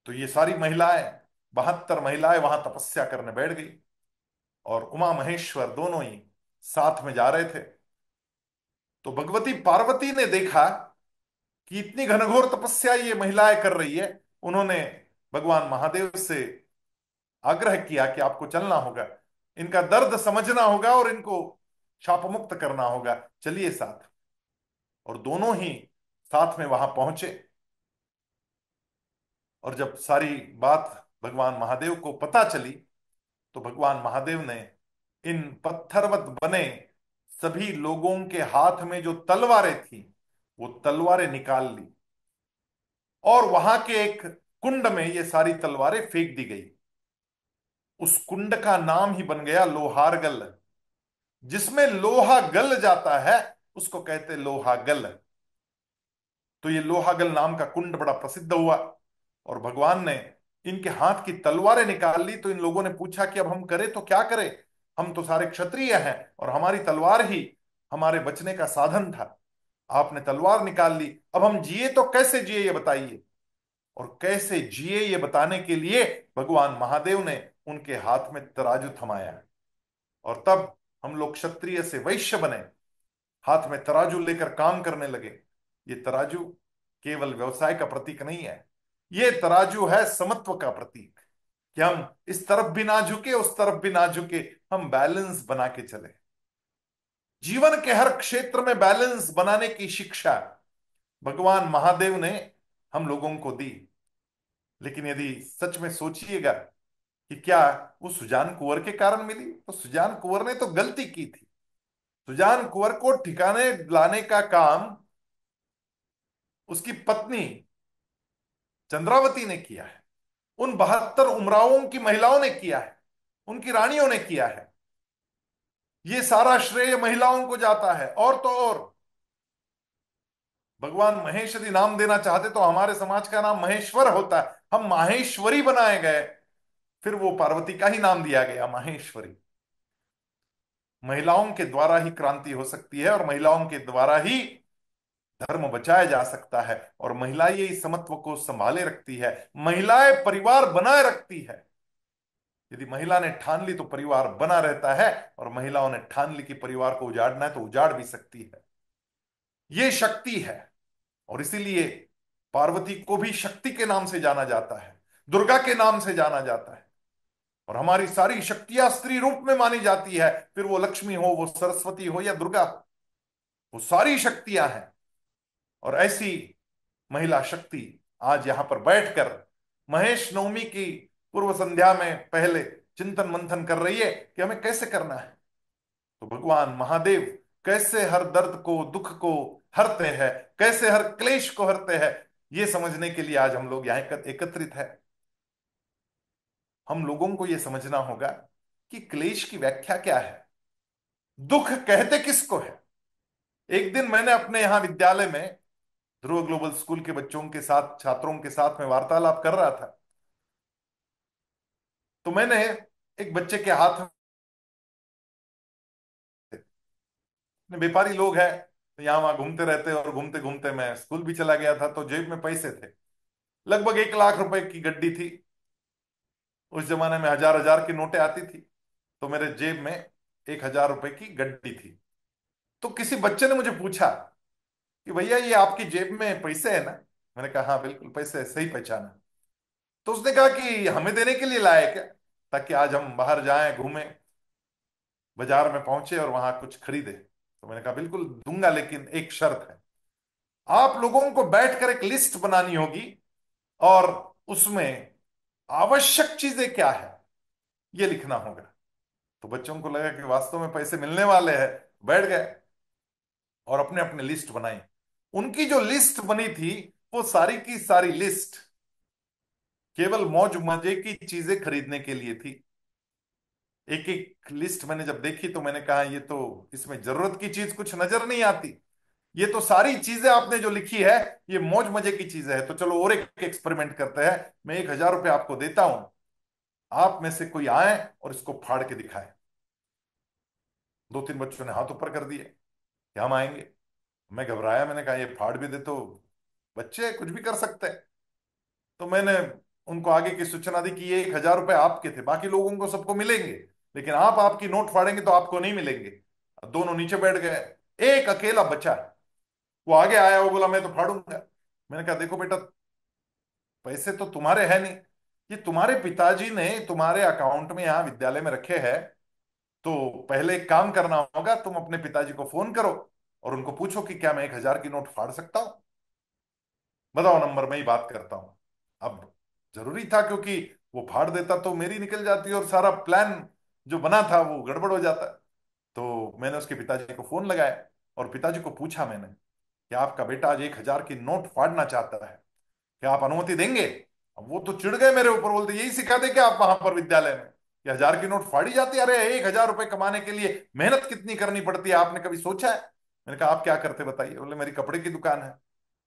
तो ये सारी महिलाएं, 72 महिलाएं वहां तपस्या करने बैठ गई, और उमा महेश्वर दोनों ही साथ में जा रहे थे। तो भगवती पार्वती ने देखा कि इतनी घनघोर तपस्या ये महिलाएं कर रही है। उन्होंने भगवान महादेव से आग्रह किया कि आपको चलना होगा, इनका दर्द समझना होगा, और इनको शाप मुक्त करना होगा, चलिए साथ। और दोनों ही साथ में वहां पहुंचे। और जब सारी बात भगवान महादेव को पता चली, तो भगवान महादेव ने इन पत्थरवत बने सभी लोगों के हाथ में जो तलवारें थी, वो तलवारें निकाल ली, और वहां के एक कुंड में ये सारी तलवारें फेंक दी गई। उस कुंड का नाम ही बन गया लोहारगल। जिसमें लोहा गल जाता है उसको कहते लोहागल। तो ये लोहागल नाम का कुंड बड़ा प्रसिद्ध हुआ, और भगवान ने इनके हाथ की तलवारें निकाल ली। तो इन लोगों ने पूछा कि अब हम करें तो क्या करें, हम तो सारे क्षत्रिय हैं, और हमारी तलवार ही हमारे बचने का साधन था। आपने तलवार निकाल ली, अब हम जिए तो कैसे जिए ये बताइए। और कैसे जिए ये बताने के लिए भगवान महादेव ने उनके हाथ में तराजू थमाया, और तब हम लोग क्षत्रिय से वैश्य बने, हाथ में तराजू लेकर काम करने लगे। ये तराजू केवल व्यवसाय का प्रतीक नहीं है, ये तराजू है समत्व का प्रतीक, कि हम इस तरफ भी ना झुके, उस तरफ भी ना झुके, हम बैलेंस बना के चले। जीवन के हर क्षेत्र में बैलेंस बनाने की शिक्षा भगवान महादेव ने हम लोगों को दी। लेकिन यदि सच में सोचिएगा कि क्या वो सुजान कुंवर के कारण मिली, तो सुजान कुंवर ने तो गलती की थी। सुजान कुंवर को ठिकाने लाने का काम उसकी पत्नी चंद्रावती ने किया है, उन 72 उमरावों की महिलाओं ने किया है, उनकी रानियों ने किया है। ये सारा श्रेय महिलाओं को जाता है। और तो और भगवान महेश यदि नाम देना चाहते तो हमारे समाज का नाम महेश्वर होता है, हम माहेश्वरी बनाए गए, फिर वो पार्वती का ही नाम दिया गया माहेश्वरी। महिलाओं के द्वारा ही क्रांति हो सकती है, और महिलाओं के द्वारा ही धर्म बचाया जा सकता है, और महिलाएं इस समत्व को संभाले रखती है, महिलाएं परिवार बनाए रखती है। यदि महिला ने ठान ली तो परिवार बना रहता है, और महिलाओं ने ठान ली कि परिवार को उजाड़ना है तो उजाड़ भी सकती है। ये शक्ति है, और इसीलिए पार्वती को भी शक्ति के नाम से जाना जाता है, दुर्गा के नाम से जाना जाता है। और हमारी सारी शक्तियां स्त्री रूप में मानी जाती है, फिर वो लक्ष्मी हो, वो सरस्वती हो, या दुर्गा हो, वो सारी शक्तियां हैं। और ऐसी महिला शक्ति आज यहां पर बैठकर महेश नवमी की पूर्व संध्या में पहले चिंतन मंथन कर रही है कि हमें कैसे करना है। तो भगवान महादेव कैसे हर दर्द को, दुख को हरते हैं, कैसे हर क्लेश को हरते हैं, ये समझने के लिए आज हम लोग यहां एकत्रित है। हम लोगों को यह समझना होगा कि क्लेश की व्याख्या क्या है, दुख कहते किसको है। एक दिन मैंने अपने यहां विद्यालय में ध्रुव ग्लोबल स्कूल के बच्चों के साथ, छात्रों के साथ में वार्तालाप कर रहा था, तो मैंने एक बच्चे के हाथ में, व्यापारी लोग हैं तो यहाँ वहां घूमते रहते, और घूमते घूमते मैं स्कूल भी चला गया था, तो जेब में पैसे थे, लगभग 1 लाख रुपए की गड्डी थी। उस जमाने में हजार हजार की नोटें आती थी, तो मेरे जेब में 1,000 रुपए की गड्डी थी। तो किसी बच्चे ने मुझे पूछा कि भैया ये आपकी जेब में पैसे है ना। मैंने कहा हाँ बिल्कुल पैसे है, सही पहचाना। तो उसने कहा कि हमें देने के लिए लाए क्या, ताकि आज हम बाहर जाएं, घूमें, बाजार में पहुंचे और वहां कुछ खरीदे। तो मैंने कहा बिल्कुल दूंगा, लेकिन एक शर्त है, आप लोगों को बैठकर एक लिस्ट बनानी होगी, और उसमें आवश्यक चीजें क्या है ये लिखना होगा। तो बच्चों को लगा कि वास्तव में पैसे मिलने वाले हैं, बैठ गए और अपने अपने लिस्ट बनाई। उनकी जो लिस्ट बनी थी वो सारी की सारी लिस्ट केवल मौज मजे की चीजें खरीदने के लिए थी। एक एक लिस्ट मैंने जब देखी तो मैंने कहा ये तो, इसमें जरूरत की चीज कुछ नजर नहीं आती, ये तो सारी चीजें आपने जो लिखी है ये मौज मजे की चीजें है। तो चलो और एक एक्सपेरिमेंट करते हैं, मैं 1,000 रुपये आपको देता हूं, आप में से कोई आए और इसको फाड़ के दिखाए। 2-3 बच्चों ने हाथ ऊपर कर दिए कि हम आएंगे। मैं घबराया, मैंने कहा ये फाड़ भी दे तो बच्चे कुछ भी कर सकते हैं। तो मैंने उनको आगे की सूचना दी कि ये 1,000 रुपये आपके थे, बाकी लोगों को सबको मिलेंगे, लेकिन आप आपकी नोट फाड़ेंगे तो आपको नहीं मिलेंगे। दोनों नीचे बैठ गए, एक अकेला बचा, वो आगे आया, वो बोला मैं तो फाड़ूंगा। मैंने कहा देखो बेटा, पैसे तो तुम्हारे हैं नहीं, ये तुम्हारे पिताजी ने तुम्हारे अकाउंट में यहाँ विद्यालय में रखे हैं। तो पहले एक काम करना होगा, तुम अपने पिताजी को फोन करो और उनको पूछो कि क्या मैं 1,000 की नोट फाड़ सकता हूं, बताओ नंबर, मैं ही बात करता हूं। अब जरूरी था, क्योंकि वो फाड़ देता तो मेरी निकल जाती और सारा प्लान जो बना था वो गड़बड़ हो जाता। तो मैंने उसके पिताजी को फोन लगाया और पिताजी को पूछा मैंने कि आपका बेटा आज 1,000 की नोट फाड़ना चाहता है, क्या आप अनुमति देंगे। अब वो तो चिढ़ गए मेरे ऊपर, बोलते यही सिखा दे क्या आप वहां पर विद्यालय में कि 1,000 की नोट फाड़ी जाती है, अरे 1,000 रुपए कमाने के लिए मेहनत कितनी करनी पड़ती है, आपने कभी सोचा है। मैंने कहा आप क्या करते बताइए। बोले मेरी कपड़े की दुकान है,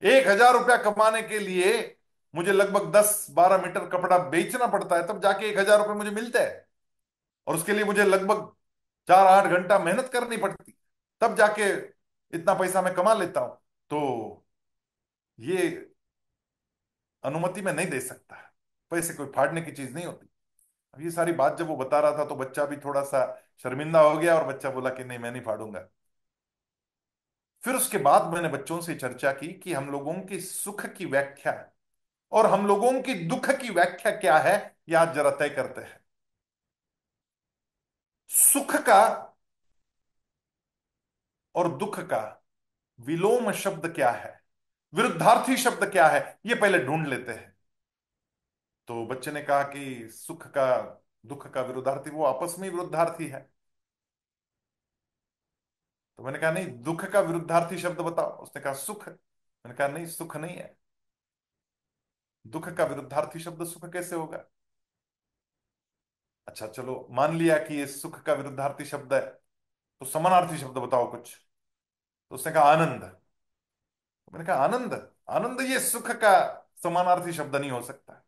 1,000 रुपया कमाने के लिए मुझे लगभग 10-12 मीटर कपड़ा बेचना पड़ता है, तब जाके 1,000 रुपये मुझे मिलते हैं, और उसके लिए मुझे लगभग 4-8 घंटा मेहनत करनी पड़ती, तब जाके इतना पैसा मैं कमा लेता हूं। तो ये अनुमति मैं नहीं दे सकता, पैसे कोई फाड़ने की चीज नहीं होती। अब ये सारी बात जब वो बता रहा था तो बच्चा भी थोड़ा सा शर्मिंदा हो गया, और बच्चा बोला कि नहीं मैं नहीं फाड़ूंगा। फिर उसके बाद मैंने बच्चों से चर्चा की कि हम लोगों की सुख की व्याख्या और हम लोगों की दुख की व्याख्या क्या है, ये आज जरा तय करते हैं। सुख का और दुख का विलोम शब्द क्या है, विरुद्धार्थी शब्द क्या है, ये पहले ढूंढ लेते हैं। तो बच्चे ने कहा कि सुख का, दुख का विरुद्धार्थी, वो आपस में ही विरुद्धार्थी है। तो मैंने कहा नहीं, दुख का विरुद्धार्थी शब्द बताओ। उसने कहा सुख। मैंने कहा नहीं, सुख नहीं है, दुख का विरुद्धार्थी शब्द सुख कैसे होगा। अच्छा चलो मान लिया कि ये सुख का विरुद्धार्थी शब्द है, तो समानार्थी शब्द बताओ कुछ। तो उसने कहा आनंद। मैंने कहा आनंद, आनंद ये सुख का समानार्थी शब्द नहीं हो सकता।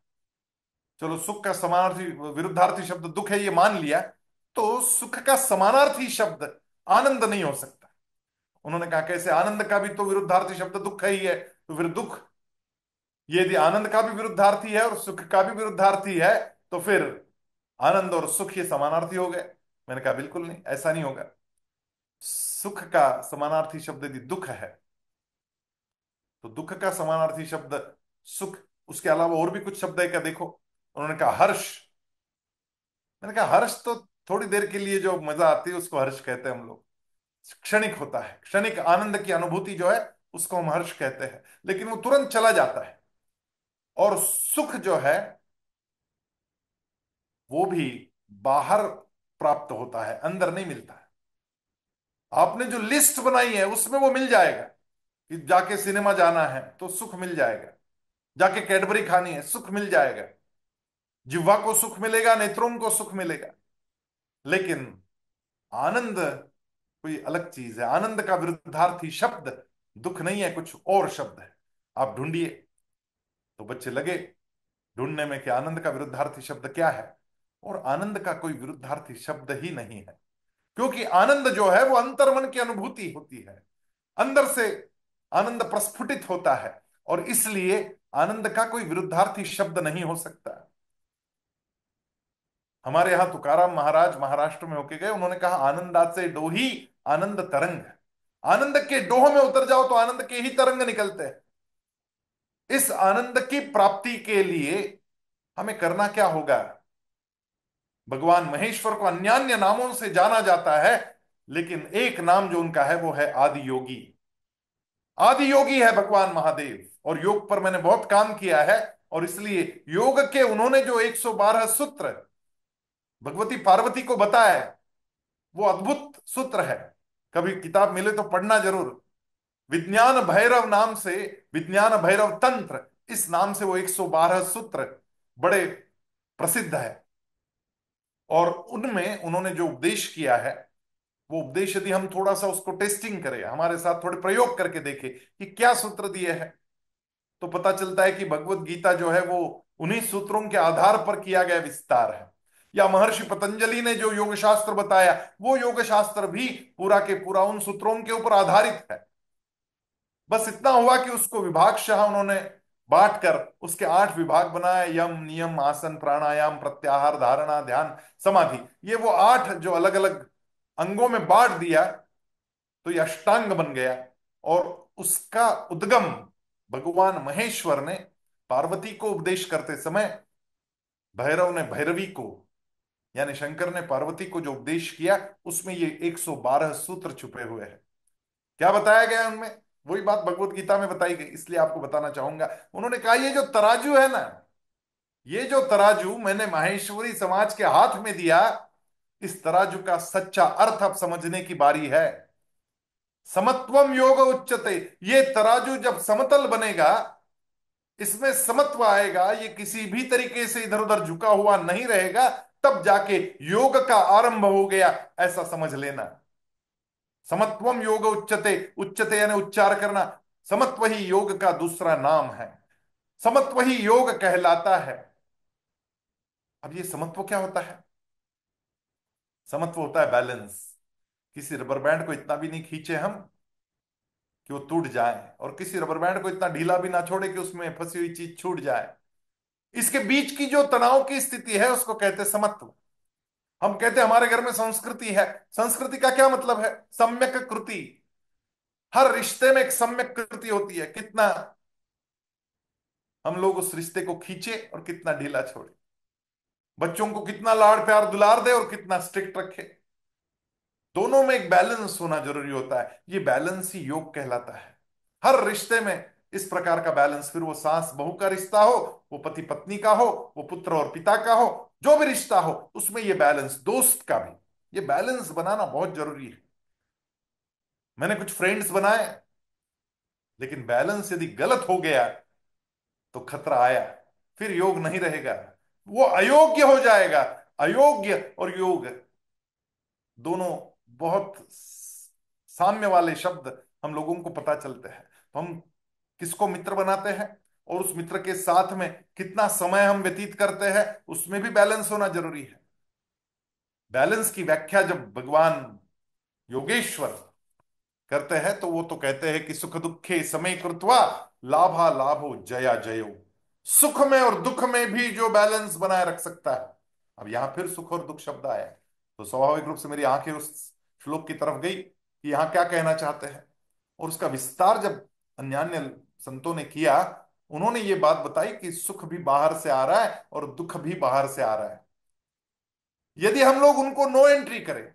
चलो सुख का समानार्थी विरुद्धार्थी शब्द दुख है ये मान लिया, तो सुख का समानार्थी शब्द आनंद नहीं हो सकता। उन्होंने कहा कैसे, आनंद का भी तो विरुद्धार्थी शब्द दुख ही है, तो फिर दुख, ये यदि आनंद का भी विरुद्धार्थी है और सुख का भी विरुद्धार्थी है, तो फिर आनंद और सुख ये समानार्थी हो गए। मैंने कहा बिल्कुल नहीं, ऐसा नहीं होगा। सुख का समानार्थी शब्द यदि दुख है, तो दुख का समानार्थी शब्द सुख, उसके अलावा और भी कुछ शब्द है क्या, देखो। उन्होंने कहा हर्ष। मैंने कहा हर्ष तो थोड़ी देर के लिए जो मजा आती है उसको हर्ष कहते हैं हम लोग, क्षणिक होता है, क्षणिक आनंद की अनुभूति जो है उसको हम हर्ष कहते हैं, लेकिन वो तुरंत चला जाता है। और सुख जो है वो भी बाहर प्राप्त होता है, अंदर नहीं मिलता है। आपने जो लिस्ट बनाई है उसमें वो मिल जाएगा कि जाके सिनेमा जाना है तो सुख मिल जाएगा, जाके कैडबरी खानी है सुख मिल जाएगा, जिह्वा को सुख मिलेगा, नेत्रों को सुख मिलेगा। लेकिन आनंद कोई अलग चीज है। आनंद का विरुद्धार्थी शब्द दुख नहीं है, कुछ और शब्द है। आप ढूंढिए। तो बच्चे लगे ढूंढने में कि आनंद का विरुद्धार्थी शब्द क्या है, और आनंद का कोई विरुद्धार्थी शब्द ही नहीं है, क्योंकि आनंद जो है वो अंतर्मन की अनुभूति होती है, अंदर से आनंद प्रस्फुटित होता है, और इसलिए आनंद का कोई विरुद्धार्थी शब्द नहीं हो सकता। हमारे यहां तुकाराम महाराज महाराष्ट्र में होके गए, उन्होंने कहा आनंदाचे डोही आनंद तरंग। आनंद के डोह में उतर जाओ तो आनंद के ही तरंग निकलते हैं। इस आनंद की प्राप्ति के लिए हमें करना क्या होगा। भगवान महेश्वर को अन्य अन्य नामों से जाना जाता है, लेकिन एक नाम जो उनका है वो है आदि योगी। आदि योगी है भगवान महादेव, और योग पर मैंने बहुत काम किया है, और इसलिए योग के उन्होंने जो 112 सूत्र भगवती पार्वती को बताया है, वो अद्भुत सूत्र है। कभी किताब मिले तो पढ़ना जरूर। विज्ञान भैरव नाम से, विज्ञान भैरव तंत्र, इस नाम से वो 112 सूत्र बड़े प्रसिद्ध है। और उनमें उन्होंने जो उपदेश किया है, वो उपदेश यदि हम थोड़ा सा उसको टेस्टिंग करें, हमारे साथ थोड़े प्रयोग करके देखें कि क्या सूत्र दिए हैं, तो पता चलता है कि भगवत गीता जो है वो उन्हीं सूत्रों के आधार पर किया गया विस्तार है। या महर्षि पतंजलि ने जो योग शास्त्र बताया, वो योग शास्त्र भी पूरा के पूरा उन सूत्रों के ऊपर आधारित है। बस इतना हुआ कि उसको विभागशः उन्होंने बांट कर उसके 8 विभाग बनाए, यम नियम आसन प्राणायाम प्रत्याहार धारणा ध्यान समाधि, ये वो 8 जो अलग अलग अंगों में बांट दिया, तो ये अष्टांग बन गया। और उसका उद्गम भगवान महेश्वर ने पार्वती को उपदेश करते समय, भैरव ने भैरवी को, यानी शंकर ने पार्वती को जो उपदेश किया, उसमें ये 112 सूत्र छुपे हुए हैं। क्या बताया गया उनमें, वही बात भगवत गीता में बताई गई, इसलिए आपको बताना चाहूंगा। उन्होंने कहा ये जो तराजू है ना, ये जो तराजू मैंने माहेश्वरी समाज के हाथ में दिया, इस तराजू का सच्चा अर्थ अब समझने की बारी है। समत्वम योग उच्चते, ये तराजू जब समतल बनेगा, इसमें समत्व आएगा, ये किसी भी तरीके से इधर उधर झुका हुआ नहीं रहेगा, तब जाके योग का आरंभ हो गया, ऐसा समझ लेना। समत्वम योग उच्चते, उच्चते यानी उच्चार करना, समत्व ही योग का दूसरा नाम है, समत्व ही योग कहलाता है। अब ये समत्व क्या होता है। समत्व होता है बैलेंस। किसी रबर बैंड को इतना भी नहीं खींचे हम कि वो टूट जाए, और किसी रबर बैंड को इतना ढीला भी ना छोड़े कि उसमें फंसी हुई चीज छूट जाए। इसके बीच की जो तनाव की स्थिति है उसको कहते हैं समत्व। हम कहते हैं हमारे घर में संस्कृति है। संस्कृति का क्या मतलब है, सम्यक कृति। हर रिश्ते में एक सम्यक कृति होती है, कितना हम लोग उस रिश्ते को खींचे और कितना ढीला छोड़े, बच्चों को कितना लाड़ प्यार दुलार दे और कितना स्ट्रिक्ट रखे। दोनों में एक बैलेंस होना जरूरी होता है, ये बैलेंस ही योग कहलाता है। हर रिश्ते में इस प्रकार का बैलेंस, फिर वो सास बहू का रिश्ता हो, वो पति पत्नी का हो, वो पुत्र और पिता का हो, जो भी रिश्ता हो उसमें ये बैलेंस, दोस्त का भी ये बैलेंस बनाना बहुत जरूरी है। मैंने कुछ फ्रेंड्स बनाए, लेकिन बैलेंस यदि गलत हो गया तो खतरा आया, फिर योग नहीं रहेगा, वो अयोग्य हो जाएगा। अयोग्य और योग दोनों बहुत साम्य वाले शब्द हम लोगों को पता चलते हैं। तो हम किसको मित्र बनाते हैं और उस मित्र के साथ में कितना समय हम व्यतीत करते हैं, उसमें भी बैलेंस होना जरूरी है। बैलेंस की व्याख्या जब भगवान योगेश्वर करते हैं तो वो तो कहते हैं कि सुख दुखे समय कृत्वा लाभा लाभो जया जयो। सुख में और दुख में भी जो बैलेंस बनाए रख सकता है। अब यहां फिर सुख और दुख शब्द आया है, तो स्वाभाविक रूप से मेरी आंखें उस श्लोक की तरफ गई कि यहां क्या कहना चाहते हैं। और उसका विस्तार जब अन्य अन्य संतों ने किया, उन्होंने ये बात बताई कि सुख भी बाहर से आ रहा है और दुख भी बाहर से आ रहा है। यदि हम लोग उनको नो एंट्री करें,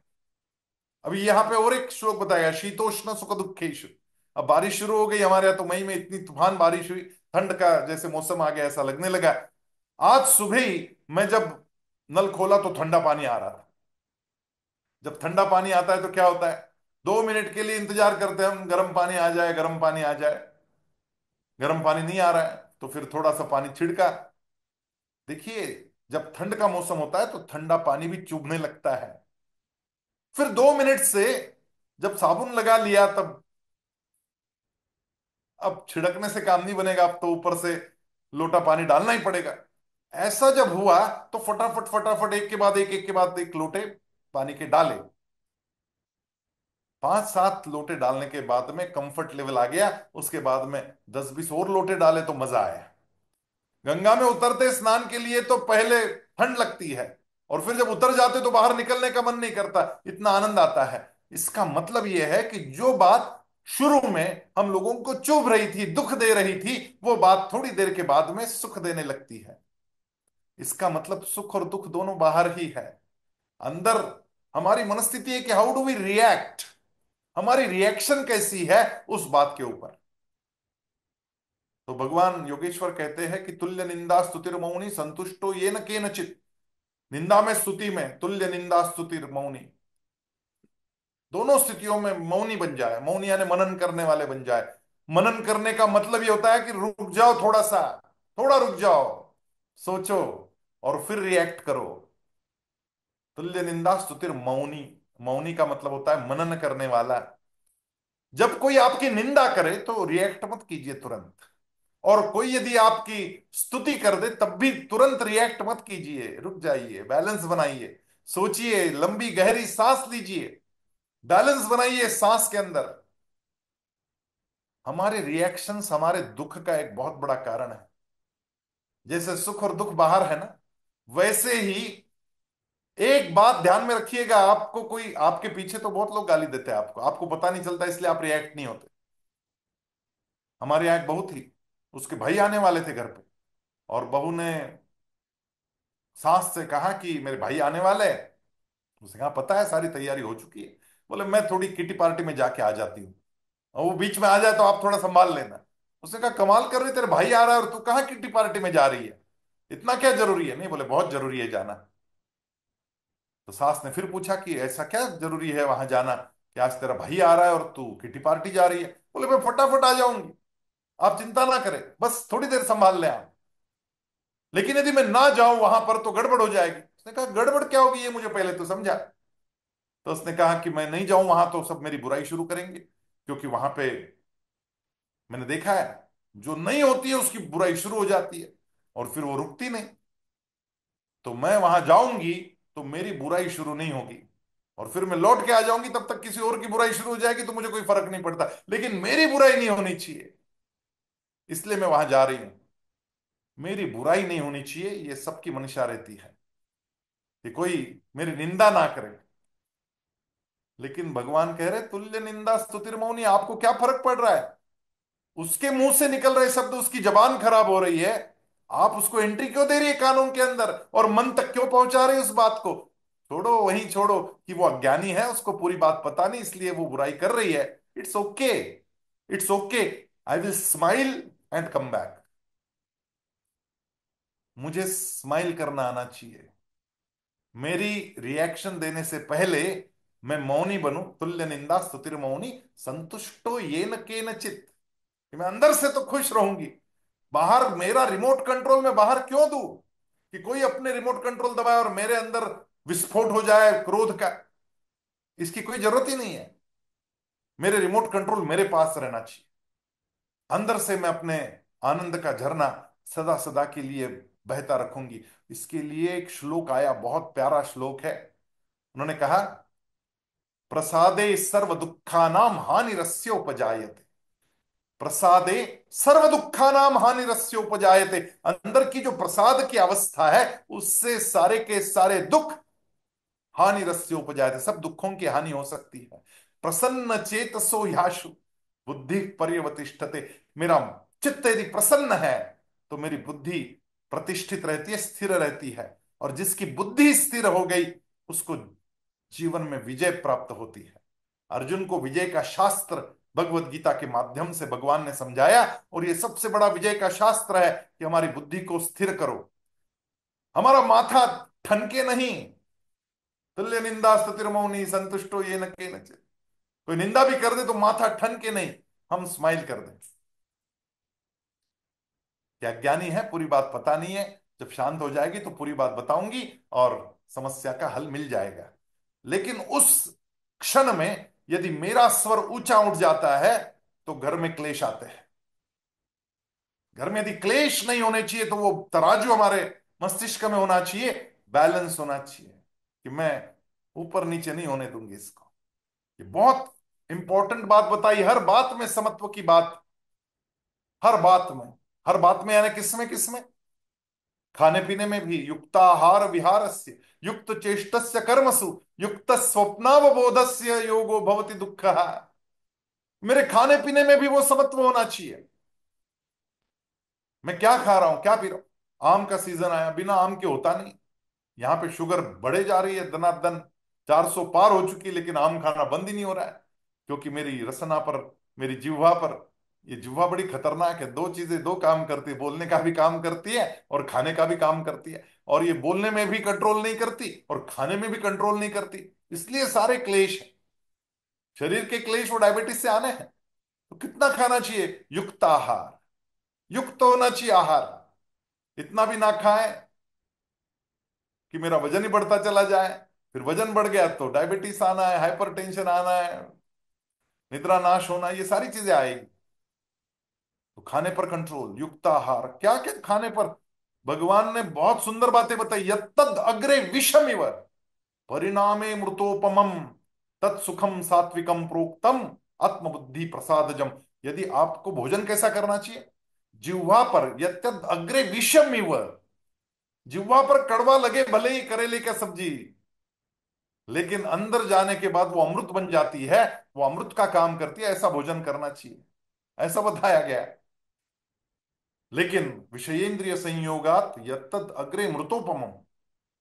अभी यहां पे और एक श्लोक बताया, शीतोष्ण सुख दुखेशु। अब बारिश शुरू हो गई हमारे यहाँ, तो मई में इतनी तूफान बारिश हुई, ठंड का जैसे मौसम आ गया ऐसा लगने लगा। आज सुबह ही मैं जब नल खोला तो ठंडा पानी आ रहा था। जब ठंडा पानी आता है तो क्या होता है, 2 मिनट के लिए इंतजार करते हैं हम, गर्म पानी आ जाए, गर्म पानी आ जाए। गर्म पानी नहीं आ रहा है तो फिर थोड़ा सा पानी छिड़का। देखिए, जब ठंड का मौसम होता है तो ठंडा पानी भी चुभने लगता है। फिर 2 मिनट से जब साबुन लगा लिया, तब अब छिड़कने से काम नहीं बनेगा, अब तो ऊपर से लोटा पानी डालना ही पड़ेगा। ऐसा जब हुआ तो फटाफट फटाफट एक के बाद एक लोटे पानी के डाले। 5-7 लोटे डालने के बाद में कंफर्ट लेवल आ गया। उसके बाद में 10-20 और लोटे डाले तो मजा आया। गंगा में उतरते स्नान के लिए तो पहले ठंड लगती है, और फिर जब उतर जाते तो बाहर निकलने का मन नहीं करता, इतना आनंद आता है। इसका मतलब यह है कि जो बात शुरू में हम लोगों को चुभ रही थी, दुख दे रही थी, वो बात थोड़ी देर के बाद में सुख देने लगती है। इसका मतलब सुख और दुख दोनों बाहर ही है। अंदर हमारी मनस्थिति है कि हाउ डू वी रिएक्ट, हमारी रिएक्शन कैसी है उस बात के ऊपर। तो भगवान योगेश्वर कहते हैं कि तुल्य निंदा स्तुतिर मौनी संतुष्टो ये न के नचित। निंदा में स्तुति में तुल्य निंदा स्तुतिर मौनी, दोनों स्थितियों में मौनी बन जाए। मौनी यानी मनन करने वाले बन जाए। मनन करने का मतलब ये होता है कि रुक जाओ, थोड़ा सा, थोड़ा रुक जाओ, सोचो और फिर रिएक्ट करो। तुल्य निंदा स्तुतिर मौनी, मौनी का मतलब होता है मनन करने वाला। जब कोई आपकी निंदा करे तो रिएक्ट मत कीजिए तुरंत, और कोई यदि आपकी स्तुति कर दे तब भी तुरंत रिएक्ट मत कीजिए, रुक जाइए, बैलेंस बनाइए, सोचिए, लंबी गहरी सांस लीजिए, बैलेंस बनाइए सांस के अंदर। हमारे रिएक्शंस हमारे दुख का एक बहुत बड़ा कारण है। जैसे सुख और दुख बाहर है ना, वैसे ही एक बात ध्यान में रखिएगा, आपको कोई, आपके पीछे तो बहुत लोग गाली देते हैं आपको, आपको पता नहीं चलता इसलिए आप रिएक्ट नहीं होते। हमारे यहाँ एक बहू थी, उसके भाई आने वाले थे घर पे, और बहू ने सास से कहा कि मेरे भाई आने वाले हैं। उसने कहा पता है, सारी तैयारी हो चुकी है। बोले मैं थोड़ी किटी पार्टी में जाके आ जाती हूँ, और वो बीच में आ जाए तो आप थोड़ा संभाल लेना। उसने कहा कमाल कर रही, तेरे भाई आ रहा है और तू कहाँ किटी पार्टी में जा रही है, इतना क्या जरूरी है? नहीं, बोले बहुत जरूरी है जाना। तो सास ने फिर पूछा कि ऐसा क्या जरूरी है वहां जाना कि आज तेरा भाई आ रहा है और तू किटी पार्टी जा रही है? बोले मैं फटाफट आ जाऊंगी, आप चिंता ना करें, बस थोड़ी देर संभाल लें आप। लेकिन यदि मैं ना जाऊं वहां पर तो गड़बड़ हो जाएगी। उसने कहा गड़बड़ क्या होगी ये मुझे पहले तो समझा। तो उसने कहा कि मैं नहीं जाऊं वहां तो सब मेरी बुराई शुरू करेंगे, क्योंकि वहां पे मैंने देखा है जो नहीं होती है उसकी बुराई शुरू हो जाती है और फिर वो रुकती नहीं। तो मैं वहां जाऊंगी तो मेरी बुराई शुरू नहीं होगी, और फिर मैं लौट के आ जाऊंगी, तब तक किसी और की बुराई शुरू हो जाएगी तो मुझे कोई फर्क नहीं पड़ता, लेकिन मेरी बुराई नहीं होनी चाहिए, इसलिए मैं वहां जा रही हूं। मेरी बुराई नहीं होनी चाहिए, ये सबकी मंशा रहती है कि कोई मेरी निंदा ना करे। लेकिन भगवान कह रहे तुल्य निंदा स्तुतिर मौनी, आपको क्या फर्क पड़ रहा है? उसके मुंह से निकल रहे शब्द, उसकी जबान खराब हो रही है, आप उसको एंट्री क्यों दे रही है कानून के अंदर, और मन तक क्यों पहुंचा रहे उस बात को? छोड़ो, वहीं छोड़ो कि वो अज्ञानी है, उसको पूरी बात पता नहीं इसलिए वो बुराई कर रही है। It's okay, it's okay, I will smile and come back. मुझे स्माइल करना आना चाहिए। मेरी रिएक्शन देने से पहले मैं मौनी बनूं। तुल्य निंदा स्तुतिर मौनी संतुष्टो ये न के नचित, कि मैं अंदर से तो खुश रहूंगी, बाहर मेरा रिमोट कंट्रोल मैं बाहर क्यों दूं कि कोई अपने रिमोट कंट्रोल दबाए और मेरे अंदर विस्फोट हो जाए क्रोध का? इसकी कोई जरूरत ही नहीं है। मेरे रिमोट कंट्रोल मेरे पास रहना चाहिए। अंदर से मैं अपने आनंद का झरना सदा सदा के लिए बहता रखूंगी। इसके लिए एक श्लोक आया, बहुत प्यारा श्लोक है। उन्होंने कहा, प्रसादे सर्व दुखानाम हानिरस्योपजायते। प्रसादे सर्व दुखानाम हानिरस्योपजायते। अंदर की जो प्रसाद की अवस्था है, उससे सारे के सारे दुख हानिरस्योपजायते, सब दुखों की हानि हो सकती है। प्रसन्न चेतसो याशु बुद्धि पर्यवतिष्ठते। मेरा चित्त यदि प्रसन्न है तो मेरी बुद्धि प्रतिष्ठित रहती है, स्थिर रहती है। और जिसकी बुद्धि स्थिर हो गई, उसको जीवन में विजय प्राप्त होती है। अर्जुन को विजय का शास्त्र भगवत गीता के माध्यम से भगवान ने समझाया, और ये सबसे बड़ा विजय का शास्त्र है कि हमारी बुद्धि को स्थिर करो, हमारा माथा ठनके नहीं। तुल्य निंदा स्तुतिर्मौनी संतुष्टो ये न के, कोई निंदा भी कर दे तो माथा ठन के नहीं, हम स्माइल कर दें। क्या ज्ञानी है, पूरी बात पता नहीं है। जब शांत हो जाएगी तो पूरी बात बताऊंगी और समस्या का हल मिल जाएगा। लेकिन उस क्षण में यदि मेरा स्वर ऊंचा उठ जाता है तो घर में क्लेश आते हैं। घर में यदि क्लेश नहीं होने चाहिए तो वो तराजू हमारे मस्तिष्क में होना चाहिए, बैलेंस होना चाहिए कि मैं ऊपर नीचे नहीं होने दूंगी इसको। ये बहुत इंपॉर्टेंट बात बताई। हर बात में समत्व की बात, हर बात में, हर बात में यानी किसमें किसमें, खाने पीने में भी। युक्ताहार विहारस्य युक्त चेष्टस्य कर्मसु युक्त स्वप्नावबोधस्य योगो भवति दुःखः। मेरे खाने पीने में भी वो समत्व होना चाहिए। मैं क्या खा रहा हूं, क्या पी रहा हूं। आम का सीजन आया, बिना आम के होता नहीं। यहाँ पे शुगर बढ़े जा रही है दनादन, 400 पार हो चुकी, लेकिन आम खाना बंद ही नहीं हो रहा है। क्योंकि मेरी रसना पर, मेरी जिह्वा पर, ये जिह्वा बड़ी खतरनाक है। दो चीजें दो काम करती है, बोलने का भी काम करती है और खाने का भी काम करती है। और ये बोलने में भी कंट्रोल नहीं करती और खाने में भी कंट्रोल नहीं करती। इसलिए सारे क्लेश हैं, शरीर के क्लेश वो डायबिटीज से आने हैं। तो कितना खाना चाहिए, युक्त आहार, युक्त होना चाहिए आहार। इतना भी ना खाएं कि मेरा वजन ही बढ़ता चला जाए। फिर वजन बढ़ गया तो डायबिटीज आना है, हाइपरटेंशन आना है, निद्रा नाश होना, ये सारी चीजें आएगी। तो खाने पर कंट्रोल, युक्त आहार। क्या क्या खाने पर भगवान ने बहुत सुंदर बातें बताई। यत्तद अग्रे विषम इव परिणामे मृतोपमम तत्सुखम सात्विकम प्रोक्तम आत्मबुद्धि प्रसादजम। यदि आपको भोजन कैसा करना चाहिए, जिह्वा पर यत्तद अग्रे विषम इव, जिह्वा पर कड़वा लगे भले ही करेले का सब्जी, लेकिन अंदर जाने के बाद वो अमृत बन जाती है, वो अमृत का काम करती है। ऐसा भोजन करना चाहिए, ऐसा बताया गया है। लेकिन विषयेंद्रिय संयोगात यत्तद अग्रे मृतोपमम,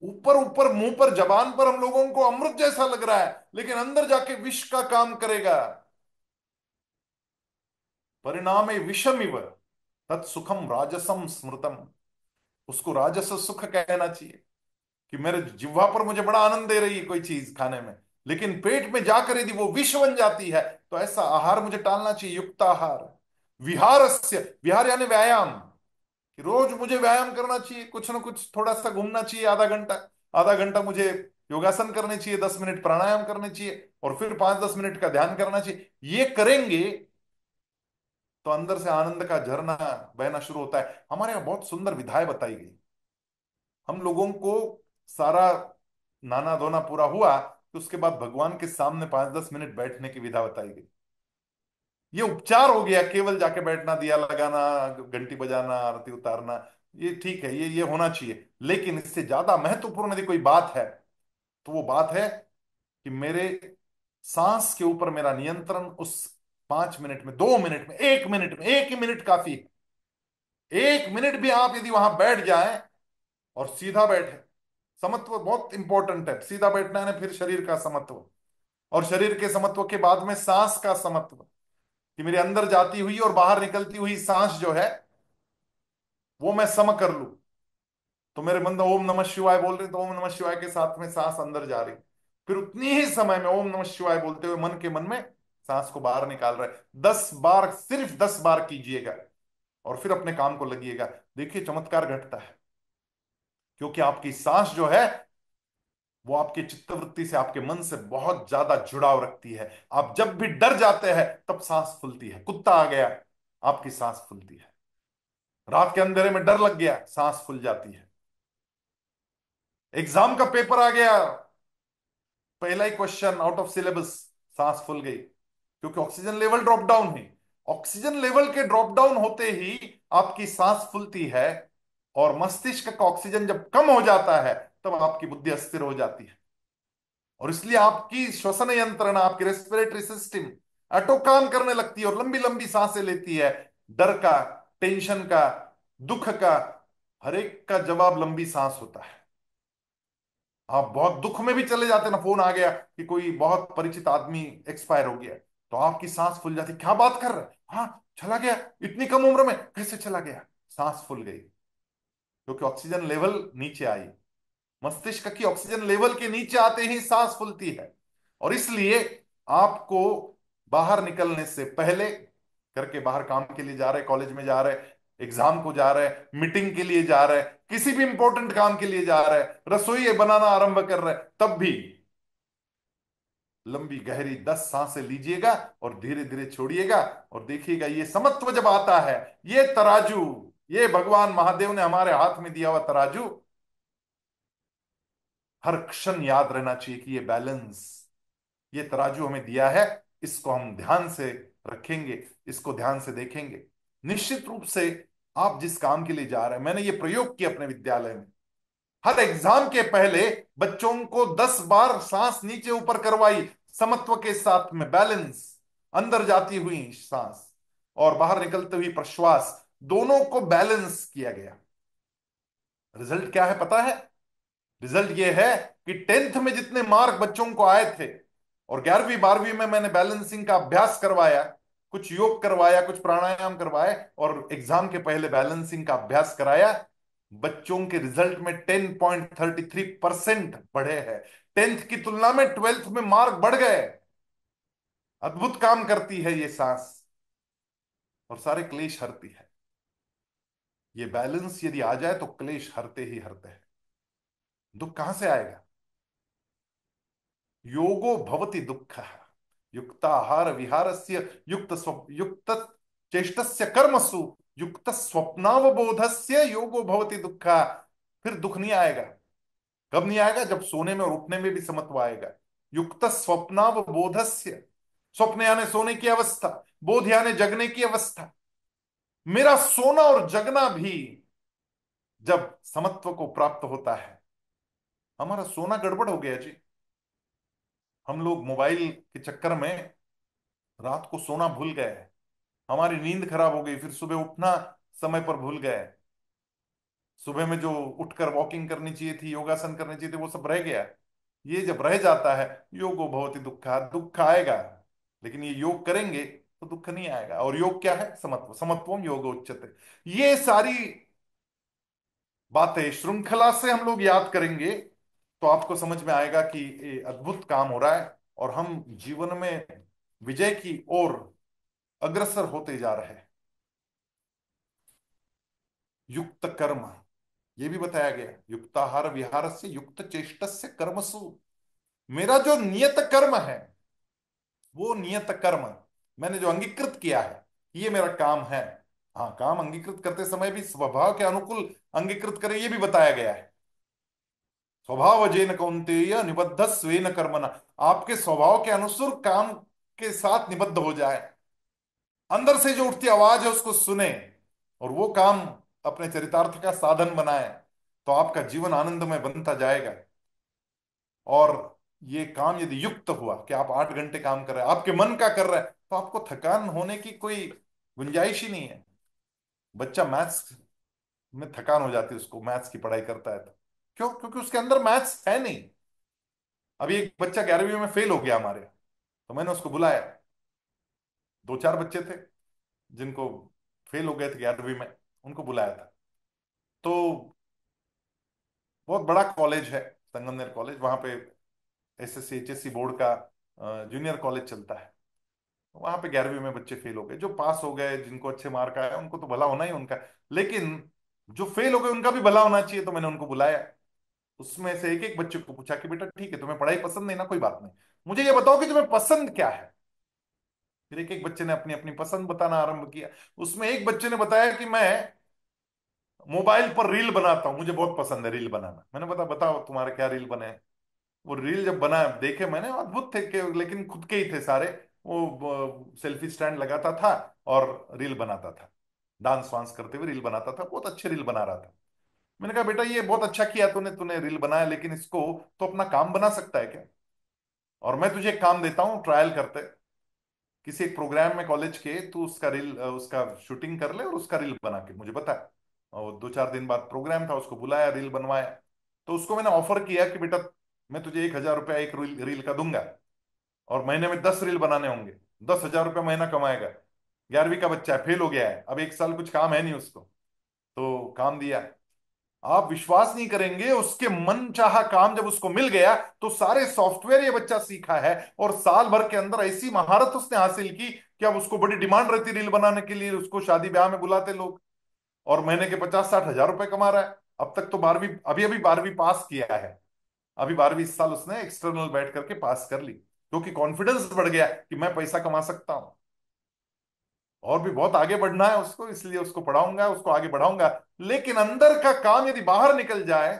ऊपर ऊपर मुंह पर जबान पर हम लोगों को अमृत जैसा लग रहा है, लेकिन अंदर जाके विष का काम करेगा। परिणामे विषम इव तत्सुखम राजसम स्मृतम, उसको राजस सुख कहना चाहिए। कि मेरे जिह्वा पर मुझे बड़ा आनंद दे रही है कोई चीज खाने में, लेकिन पेट में जाकर यदि वो विष बन जाती है तो ऐसा आहार मुझे टालना चाहिए, युक्त आहार। विहारस्य, विहार यानी व्यायाम, कि रोज मुझे व्यायाम करना चाहिए, कुछ ना कुछ थोड़ा सा घूमना चाहिए, आधा घंटा, आधा घंटा मुझे योगासन करने चाहिए, 10 मिनट प्राणायाम करने चाहिए, और फिर 5-10 मिनट का ध्यान करना चाहिए। ये करेंगे तो अंदर से आनंद का झरना बहना शुरू होता है। हमारे यहाँ बहुत सुंदर विधाएं बताई गई। हम लोगों को सारा नाना धोना पूरा हुआ तो उसके बाद भगवान के सामने 5-10 मिनट बैठने की विधा बताई गई। ये उपचार हो गया, केवल जाके बैठना, दिया लगाना, घंटी बजाना, आरती उतारना, ये ठीक है, ये होना चाहिए। लेकिन इससे ज्यादा महत्वपूर्ण यदि कोई बात है तो वो बात है कि मेरे सांस के ऊपर मेरा नियंत्रण उस 5 मिनट में, 2 मिनट में, 1 मिनट में, 1 ही मिनट काफी है। 1 मिनट भी आप यदि वहां बैठ जाएं और सीधा बैठे, समत्व बहुत इंपॉर्टेंट है। सीधा बैठना है ना, फिर शरीर का समत्व, और शरीर के समत्व के बाद में सांस का समत्व, कि मेरे अंदर जाती हुई और बाहर निकलती हुई सांस जो है वो मैं सम कर लूं। तो मेरे मन में ओम नमः शिवाय बोल रहे तो ओम नमः शिवाय के साथ में सांस अंदर जा रही, फिर उतनी ही समय में ओम नमः शिवाय बोलते हुए मन के मन में सांस को बाहर निकाल रहे। 10 बार, सिर्फ 10 बार कीजिएगा और फिर अपने काम को लगिएगा। देखिए चमत्कार घटता है, क्योंकि आपकी सांस जो है वो आपके चित्तवृत्ति से, आपके मन से बहुत ज्यादा जुड़ाव रखती है। आप जब भी डर जाते हैं तब सांस फूलती है। कुत्ता आ गया, आपकी सांस फूलती है। रात के अंधेरे में डर लग गया, सांस फूल जाती है। एग्जाम का पेपर आ गया, पहला ही क्वेश्चन आउट ऑफ सिलेबस, सांस फूल गई, क्योंकि ऑक्सीजन लेवल ड्रॉप डाउन है। ऑक्सीजन लेवल के ड्रॉप डाउन होते ही आपकी सांस फूलती है, और मस्तिष्क का ऑक्सीजन जब कम हो जाता है तब आपकी बुद्धि अस्थिर हो जाती है, और इसलिए आपकी श्वसन यंत्रणा, आपकी रेस्पिरेटरी सिस्टम ऑटो काम करने लगती है और लंबी लंबी सांसें लेती है। डर का, टेंशन का, दुख का, हर एक का जवाब लंबी सांस होता है। आप बहुत दुख में भी चले जाते ना, फोन आ गया कि कोई बहुत परिचित आदमी एक्सपायर हो गया, तो आपकी सांस फूल जाती, क्या बात कर रहे हैं, हाँ चला गया, इतनी कम उम्र में कैसे चला गया, सांस फूल गई, क्योंकि ऑक्सीजन लेवल नीचे आई। मस्तिष्क की ऑक्सीजन लेवल के नीचे आते ही सांस फूलती है। और इसलिए आपको बाहर निकलने से पहले, करके बाहर काम के लिए जा रहे, कॉलेज में जा रहे, एग्जाम को जा रहे, मीटिंग के लिए जा रहे, किसी भी इंपॉर्टेंट काम के लिए जा रहे, रसोई बनाना आरंभ कर रहे, तब भी लंबी गहरी 10 सांसें लीजिएगा और धीरे धीरे छोड़िएगा, और देखिएगा ये समत्व जब आता है, ये तराजू, ये भगवान महादेव ने हमारे हाथ में दिया हुआ तराजू, हर क्षण याद रहना चाहिए कि ये बैलेंस, ये तराजू हमें दिया है, इसको हम ध्यान से रखेंगे, इसको ध्यान से देखेंगे। निश्चित रूप से आप जिस काम के लिए जा रहे हैं, मैंने ये प्रयोग किया अपने विद्यालय में, हर एग्जाम के पहले बच्चों को 10 बार सांस नीचे ऊपर करवाई, समत्व के साथ में बैलेंस, अंदर जाती हुई सांस और बाहर निकलते हुई प्रश्वास, दोनों को बैलेंस किया गया। रिजल्ट क्या है पता है? रिजल्ट ये है कि 10th में जितने मार्क बच्चों को आए थे, और 11वीं 12वीं में मैंने बैलेंसिंग का अभ्यास करवाया, कुछ योग करवाया, कुछ प्राणायाम करवाए, और एग्जाम के पहले बैलेंसिंग का अभ्यास कराया, बच्चों के रिजल्ट में 10.33% बढ़े हैं। 10th की तुलना में 12th में मार्क बढ़ गए। अद्भुत काम करती है ये सांस, और सारे क्लेश हरती है। ये बैलेंस यदि आ जाए तो क्लेश हरते ही हरते हैं। दुख कहां से आएगा? योगो भवति दुःख, युक्ताहार विहारस्य युक्त चेष्टस्य कर्मसु युक्त स्वप्नावबोधस्य योगो भवति दुःख। फिर दुख नहीं आएगा। कब नहीं आएगा? जब सोने में और उठने में भी समत्व आएगा। युक्त स्वप्नावबोधस्य, स्वप्न यानी सोने की अवस्था, बोध यानी जगने की अवस्था। मेरा सोना और जगना भी जब समत्व को प्राप्त होता है। हमारा सोना गड़बड़ हो गया जी, हम लोग मोबाइल के चक्कर में रात को सोना भूल गए, हमारी नींद खराब हो गई, फिर सुबह उठना समय पर भूल गए। सुबह में जो उठकर वॉकिंग करनी चाहिए थी, योगासन करनी चाहिए थी, वो सब रह गया। ये जब रह जाता है, योगो भवति दुःख, दुख आएगा, लेकिन ये योग करेंगे तो दुख नहीं आएगा। और योग क्या है? समत्व, समत्वम योग उच्यते। ये सारी बातें श्रृंखला से हम लोग याद करेंगे तो आपको समझ में आएगा कि ये अद्भुत काम हो रहा है, और हम जीवन में विजय की ओर अग्रसर होते जा रहे हैं। युक्त कर्म, ये भी बताया गया, युक्ताहार विहार से युक्त चेष्टस्य कर्मसु। मेरा जो नियत कर्म है, वो नियत कर्म मैंने जो अंगीकृत किया है, ये मेरा काम है। हाँ, काम अंगीकृत करते समय भी स्वभाव के अनुकूल अंगीकृत करें, ये भी बताया गया है। स्वभाव जेन कौन्तेय निबद्ध स्वेन कर्मणा, आपके स्वभाव के अनुसार काम के साथ निबद्ध हो जाए, अंदर से जो उठती आवाज है उसको सुने, और वो काम अपने चरितार्थ का साधन बनाए, तो आपका जीवन आनंदमय बनता जाएगा। और ये काम यदि युक्त हुआ कि आप 8 घंटे काम कर रहे हैं, आपके मन का कर रहे हैं, तो आपको थकान होने की कोई गुंजाइश ही नहीं है। बच्चा मैथ्स में थकान हो जाती है उसको, मैथ्स की पढ़ाई करता है तो क्यों? क्योंकि उसके अंदर मैथ्स है नहीं। अभी एक बच्चा 11वीं में फेल हो गया हमारे, तो मैंने उसको बुलाया। 2-4 बच्चे थे जिनको फेल हो गए थे 11वीं में, उनको बुलाया था। तो बहुत बड़ा कॉलेज है संगमनेर कॉलेज, वहां पे एसएससी एचएससी बोर्ड का जूनियर कॉलेज चलता है। वहां पे 11वीं में बच्चे फेल हो गए, जो पास हो गए, जिनको अच्छे मार्क आए, उनको तो भला होना ही उनका, लेकिन जो फेल हो गए उनका भी भला होना चाहिए। तो मैंने उनको बुलाया, उसमें से एक एक बच्चे को पूछा कि बेटा ठीक है, तुम्हें पढ़ाई पसंद नहीं ना, कोई बात नहीं, मुझे ये बताओ कि तुम्हें पसंद क्या है। फिर एक एक बच्चे ने अपनी अपनी पसंद बताना आरंभ किया। उसमें एक बच्चे ने बताया कि मैं मोबाइल पर रील बनाता हूँ, मुझे बहुत पसंद है रील बनाना। मैंने बताओ तुम्हारे क्या रील बने हैं? वो रील जब बना देखे मैंने, अद्भुत थे कि, लेकिन खुद के ही थे सारे। वो सेल्फी स्टैंड लगाता था और रील बनाता था, डांस वांस करते हुए रील बनाता था, बहुत अच्छे रील बना रहा था। मैंने कहा बेटा ये बहुत अच्छा किया तूने, तूने रील बनाया, लेकिन इसको तो अपना काम बना सकता है क्या? और मैं तुझे एक काम देता हूँ, ट्रायल करते, किसी एक प्रोग्राम में कॉलेज के तू उसका रील, उसका शूटिंग कर ले और उसका रील बना के मुझे बता। और 2-4 दिन बाद प्रोग्राम था, उसको बुलाया, रील बनवाया। तो उसको मैंने ऑफर किया कि बेटा मैं तुझे 1,000 रुपया एक रील का दूंगा, और महीने में 10 रील बनाने होंगे, 10,000 रुपया महीना कमाएगा। 11वीं का बच्चा है, फेल हो गया है, अब 1 साल कुछ काम है नहीं उसको। तो काम दिया। आप विश्वास नहीं करेंगे, उसके मन चाहा काम जब उसको मिल गया तो सारे सॉफ्टवेयर ये बच्चा सीखा है, और साल भर के अंदर ऐसी महारत उसने हासिल की कि अब उसको बड़ी डिमांड रहती रील बनाने के लिए, उसको शादी ब्याह में बुलाते लोग। और महीने के 50-60 हजार रुपए कमा रहा है। अब तक तो 12वीं, अभी अभी 12वीं पास किया है। अभी 12वीं इस साल उसने एक्सटर्नल बैठ करके पास कर ली, क्योंकि कॉन्फिडेंस बढ़ गया कि मैं पैसा कमा सकता हूं। और भी बहुत आगे बढ़ना है उसको, इसलिए उसको पढ़ाऊंगा, उसको आगे बढ़ाऊंगा। लेकिन अंदर का काम यदि बाहर निकल जाए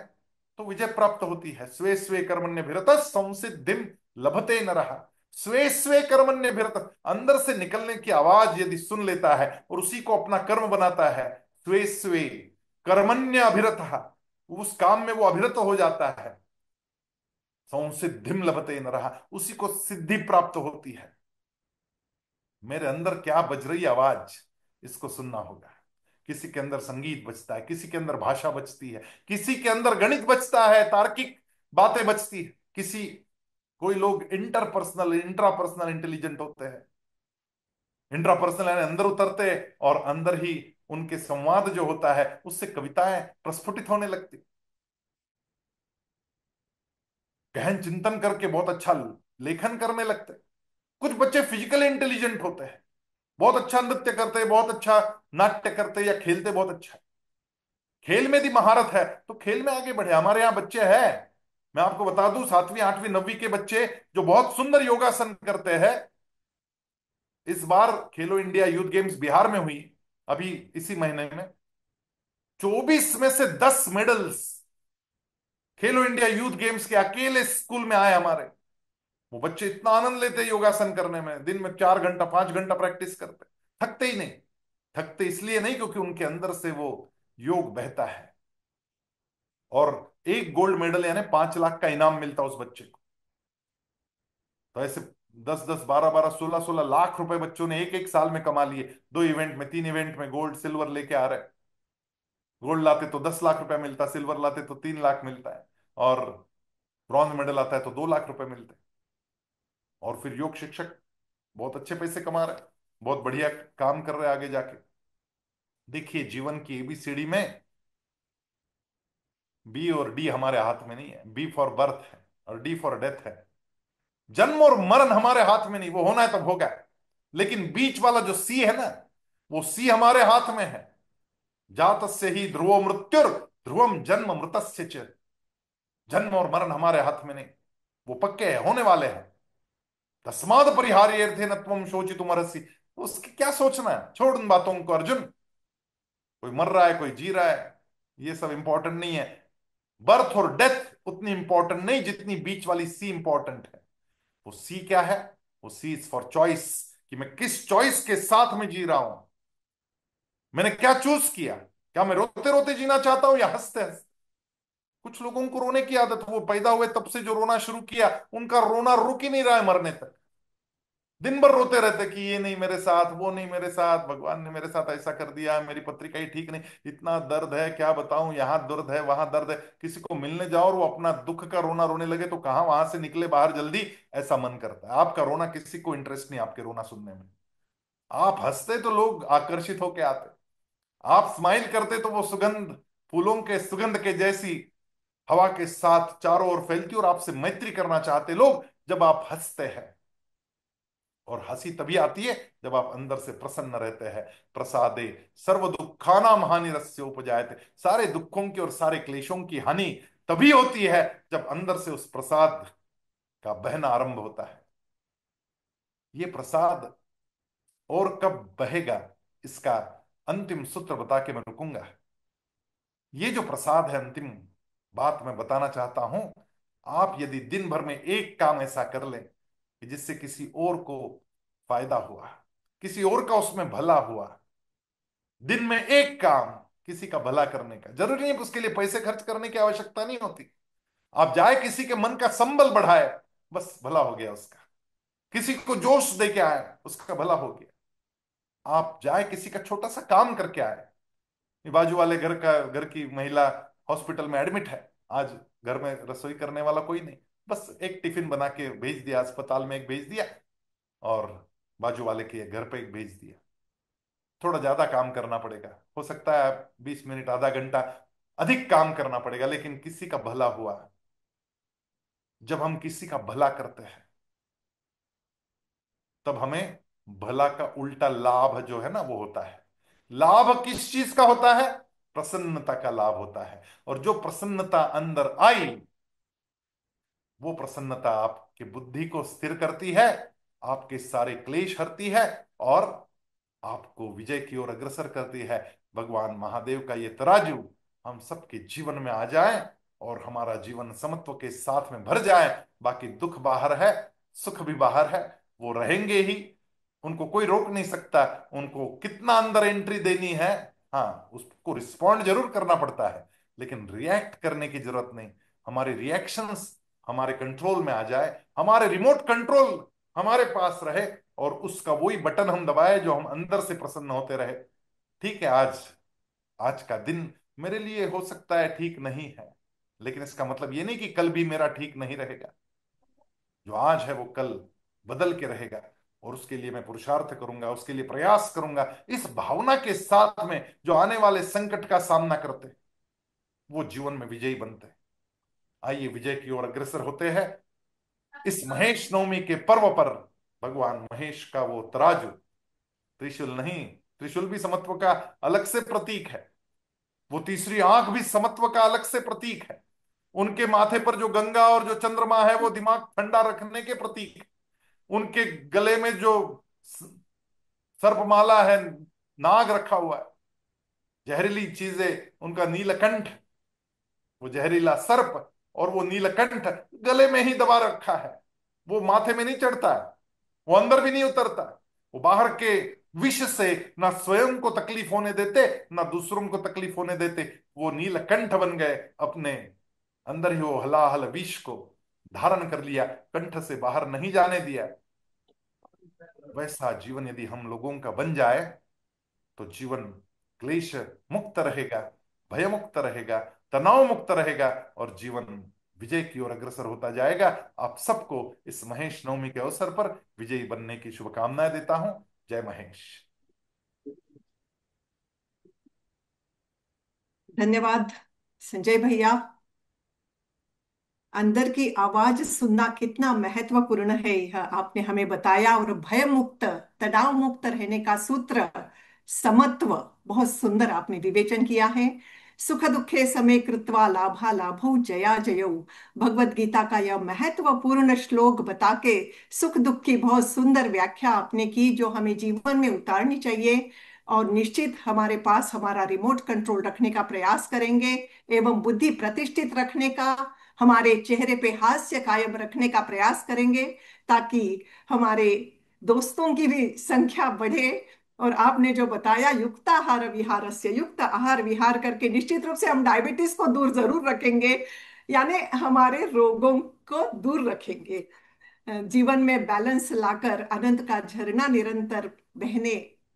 तो विजय प्राप्त होती है। स्वे स्वे कर्मण्यभिरत संसिद्धिम लभते न रहा। स्वे स्वे कर्मण्यभिरत, अंदर से निकलने की आवाज यदि सुन लेता है और उसी को अपना कर्म बनाता है, स्वे स्वे कर्मण्य अभिरत, उस काम में वो अभिरत हो जाता है, संसिद्धिम लभते न रहा, उसी को सिद्धि प्राप्त होती है। मेरे अंदर क्या बज रही आवाज, इसको सुनना होगा। किसी के अंदर संगीत बजता है, किसी के अंदर भाषा बजती है, किसी के अंदर गणित बजता है, तार्किक बातें बजती है, किसी, कोई लोग इंटरपर्सनल इंट्रापर्सनल इंटेलिजेंट होते हैं। इंट्रापर्सनल यानी अंदर उतरते, और अंदर ही उनके संवाद जो होता है उससे कविताएं प्रस्फुटित होने लगती। गहन चिंतन करके बहुत अच्छा लेखन करने लगते। कुछ बच्चे फिजिकली इंटेलिजेंट होते हैं, बहुत अच्छा नृत्य करते हैं, बहुत अच्छा नाट्य करते हैं, या खेलते बहुत अच्छा। खेल में यदि महारत है तो खेल में आगे बढ़े। हमारे यहाँ बच्चे हैं, मैं आपको बता दूं, 7वीं 8वीं 9वीं के बच्चे जो बहुत सुंदर योगासन करते हैं। इस बार खेलो इंडिया यूथ गेम्स बिहार में हुई अभी इसी महीने में, 24 में से 10 मेडल्स खेलो इंडिया यूथ गेम्स के अकेले स्कूल में आए हमारे। वो बच्चे इतना आनंद लेते हैं योगासन करने में, दिन में 4 घंटा 5 घंटा प्रैक्टिस करते, थकते ही नहीं। थकते इसलिए नहीं क्योंकि उनके अंदर से वो योग बहता है। और एक गोल्ड मेडल यानी 5 लाख का इनाम मिलता उस बच्चे को। तो ऐसे 10-10, 12-12, 16-16 लाख रुपए बच्चों ने एक एक साल में कमा लिए। 2 इवेंट में, 3 इवेंट में गोल्ड सिल्वर लेके आ रहे। गोल्ड लाते तो 10 लाख रुपए मिलता, सिल्वर लाते तो 3 लाख मिलता है, और ब्रॉन्ज मेडल आता है तो 2 लाख रुपए मिलते हैं। और फिर योग शिक्षक बहुत अच्छे पैसे कमा रहे, बहुत बढ़िया काम कर रहे आगे जाके। देखिए जीवन की एबीसीडी में बी और डी हमारे हाथ में नहीं है। बी फॉर बर्थ है और डी फॉर डेथ है। जन्म और मरण हमारे हाथ में नहीं, वो होना है तब होगा। लेकिन बीच वाला जो सी है ना, वो सी हमारे हाथ में है। जातस्य ही ध्रुवो मृत्युर ध्रुवम जन्म मृतस्य च। जन्म और मरण हमारे हाथ में नहीं, वो पक्के हैं, होने वाले हैं। तस्माद परिहार्यर्थे न त्वम शोचितुमर्हसि। तो उसकी क्या सोचना है, छोड़ उन बातों को अर्जुन। कोई मर रहा है, कोई जी रहा है, ये सब इंपॉर्टेंट नहीं है। बर्थ और डेथ उतनी इंपॉर्टेंट नहीं जितनी बीच वाली सी इंपॉर्टेंट है। वो सी क्या है? वो सी इज फॉर चॉइस, कि मैं किस चॉइस के साथ में जी रहा हूं। मैंने क्या चूज किया? क्या मैं रोते रोते जीना चाहता हूं या हंसते हंसते? कुछ लोगों को रोने की आदत, वो पैदा हुए तब से जो रोना शुरू किया उनका रोना रुक ही नहीं रहा है मरने तक। दिन भर रोते रहते कि ये नहीं मेरे साथ, वो नहीं मेरे साथ, भगवान ने मेरे साथ ऐसा कर दिया, मेरी पत्रिका ही ठीक नहीं, इतना दर्द है क्या बताऊं, यहाँ दर्द है वहां दर्द है। किसी को मिलने जाओ और वो अपना दुख का रोना रोने लगे तो कहाँ वहां से निकले बाहर जल्दी, ऐसा मन करता है। आपका रोना किसी को इंटरेस्ट नहीं आपके रोना सुनने में। आप हंसते तो लोग आकर्षित होके आते, आप स्माइल करते तो वो सुगंध, फूलों के सुगंध के जैसी हवा के साथ चारों ओर फैलती, और आपसे मैत्री करना चाहते लोग जब आप हंसते हैं। और हंसी तभी आती है जब आप अंदर से प्रसन्न रहते हैं। प्रसादे सर्व दुखानाम हानिरस्य उपजायते। सारे दुखों की और सारे क्लेशों की हानि तभी होती है जब अंदर से उस प्रसाद का बहना आरंभ होता है। ये प्रसाद और कब बहेगा, इसका अंतिम सूत्र बता के मैं रुकूंगा। ये जो प्रसाद है, अंतिम बात मैं बताना चाहता हूं, आप यदि दिन भर में एक काम ऐसा कर लें कि जिससे किसी और को फायदा हुआ, किसी और का उसमें भला हुआ, दिन में एक काम किसी का भला करने का, जरूरी नहीं है उसके लिए पैसे खर्च करने की आवश्यकता नहीं होती। आप जाए किसी के मन का संबल बढ़ाए, बस भला हो गया उसका। किसी को जोश दे के आए, उसका भला हो गया। आप जाए किसी का छोटा सा काम करके आए। बाजू वाले घर की महिला हॉस्पिटल में एडमिट है, आज घर में रसोई करने वाला कोई नहीं, बस एक टिफिन बना के भेज दिया, अस्पताल में एक भेज दिया और बाजू वाले के घर पे एक भेज दिया। थोड़ा ज्यादा काम करना पड़ेगा, हो सकता है 20 मिनट आधा घंटा अधिक काम करना पड़ेगा, लेकिन किसी का भला हुआ। जब हम किसी का भला करते हैं तब हमें भला का उल्टा लाभ जो है ना वो होता है। लाभ किस चीज का होता है? प्रसन्नता का लाभ होता है। और जो प्रसन्नता अंदर आई, वो प्रसन्नता आपकी बुद्धि को स्थिर करती है, आपके सारे क्लेश हरती है और आपको विजय की ओर अग्रसर करती है। भगवान महादेव का ये तराजू हम सबके जीवन में आ जाए और हमारा जीवन समत्व के साथ में भर जाए। बाकी दुख बाहर है, सुख भी बाहर है, वो रहेंगे ही, उनको कोई रोक नहीं सकता। उनको कितना अंदर एंट्री देनी है, हाँ उसको रिस्पॉन्ड जरूर करना पड़ता है, लेकिन रिएक्ट करने की जरूरत नहीं। हमारे रिएक्शंस हमारे कंट्रोल में आ जाए, हमारे रिमोट कंट्रोल हमारे पास रहे और उसका वही बटन हम दबाए जो हम अंदर से प्रसन्न होते रहे। ठीक है, आज आज का दिन मेरे लिए हो सकता है ठीक नहीं है, लेकिन इसका मतलब ये नहीं कि कल भी मेरा ठीक नहीं रहेगा। जो आज है वो कल बदल के रहेगा और उसके लिए मैं पुरुषार्थ करूंगा, उसके लिए प्रयास करूंगा। इस भावना के साथ में जो आने वाले संकट का सामना करते हैं, वो जीवन में विजयी बनते हैं। आइए विजय की ओर अग्रसर होते हैं। इस महेश नवमी के पर्व पर भगवान महेश का वो तराजू, त्रिशूल नहीं, त्रिशूल भी समत्व का अलग से प्रतीक है, वो तीसरी आंख भी समत्व का अलग से प्रतीक है, उनके माथे पर जो गंगा और जो चंद्रमा है वो दिमाग ठंडा रखने के प्रतीक है, उनके गले में जो सर्पमाला है, नाग रखा हुआ है, जहरीली चीजें, उनका नीलकंठ, वो जहरीला सर्प और वो नीलकंठ गले में ही दबा रखा है। वो माथे में नहीं चढ़ता है, वो अंदर भी नहीं उतरता, वो बाहर के विष से ना स्वयं को तकलीफ होने देते ना दूसरों को तकलीफ होने देते। वो नीलकंठ बन गए, अपने अंदर ही वो हलाहल विष को धारण कर लिया, कंठ से बाहर नहीं जाने दिया। वैसा जीवन यदि हम लोगों का बन जाए तो जीवन क्लेश मुक्त रहेगा, भय मुक्त रहेगा, तनाव मुक्त रहेगा और जीवन विजय की ओर अग्रसर होता जाएगा। आप सबको इस महेश नवमी के अवसर पर विजयी बनने की शुभकामनाएं देता हूं। जय महेश। धन्यवाद संजय भैया। अंदर की आवाज सुनना कितना महत्वपूर्ण है, यह आपने हमें बताया। और भय मुक्त, तनाव मुक्त रहने का सूत्र समत्व बहुत सुंदर आपने विवेचन किया है। सुख दुखे समय कृत्वा लाभा लाभौ जया जयौ, भगवत गीता का यह महत्वपूर्ण श्लोक बता के सुख दुख की बहुत सुंदर व्याख्या आपने की, जो हमें जीवन में उतारनी चाहिए। और निश्चित हमारे पास हमारा रिमोट कंट्रोल रखने का प्रयास करेंगे एवं बुद्धि प्रतिष्ठित रखने का, हमारे चेहरे पे हास्य कायम रखने का प्रयास करेंगे, ताकि हमारे दोस्तों की भी संख्या बढ़े। और आपने जो बताया युक्ताहार विहारस्य, युक्त आहार विहार करके निश्चित रूप से हम डायबिटीज को दूर जरूर रखेंगे, यानी हमारे रोगों को दूर रखेंगे। जीवन में बैलेंस लाकर अनंत का झरना निरंतर बहने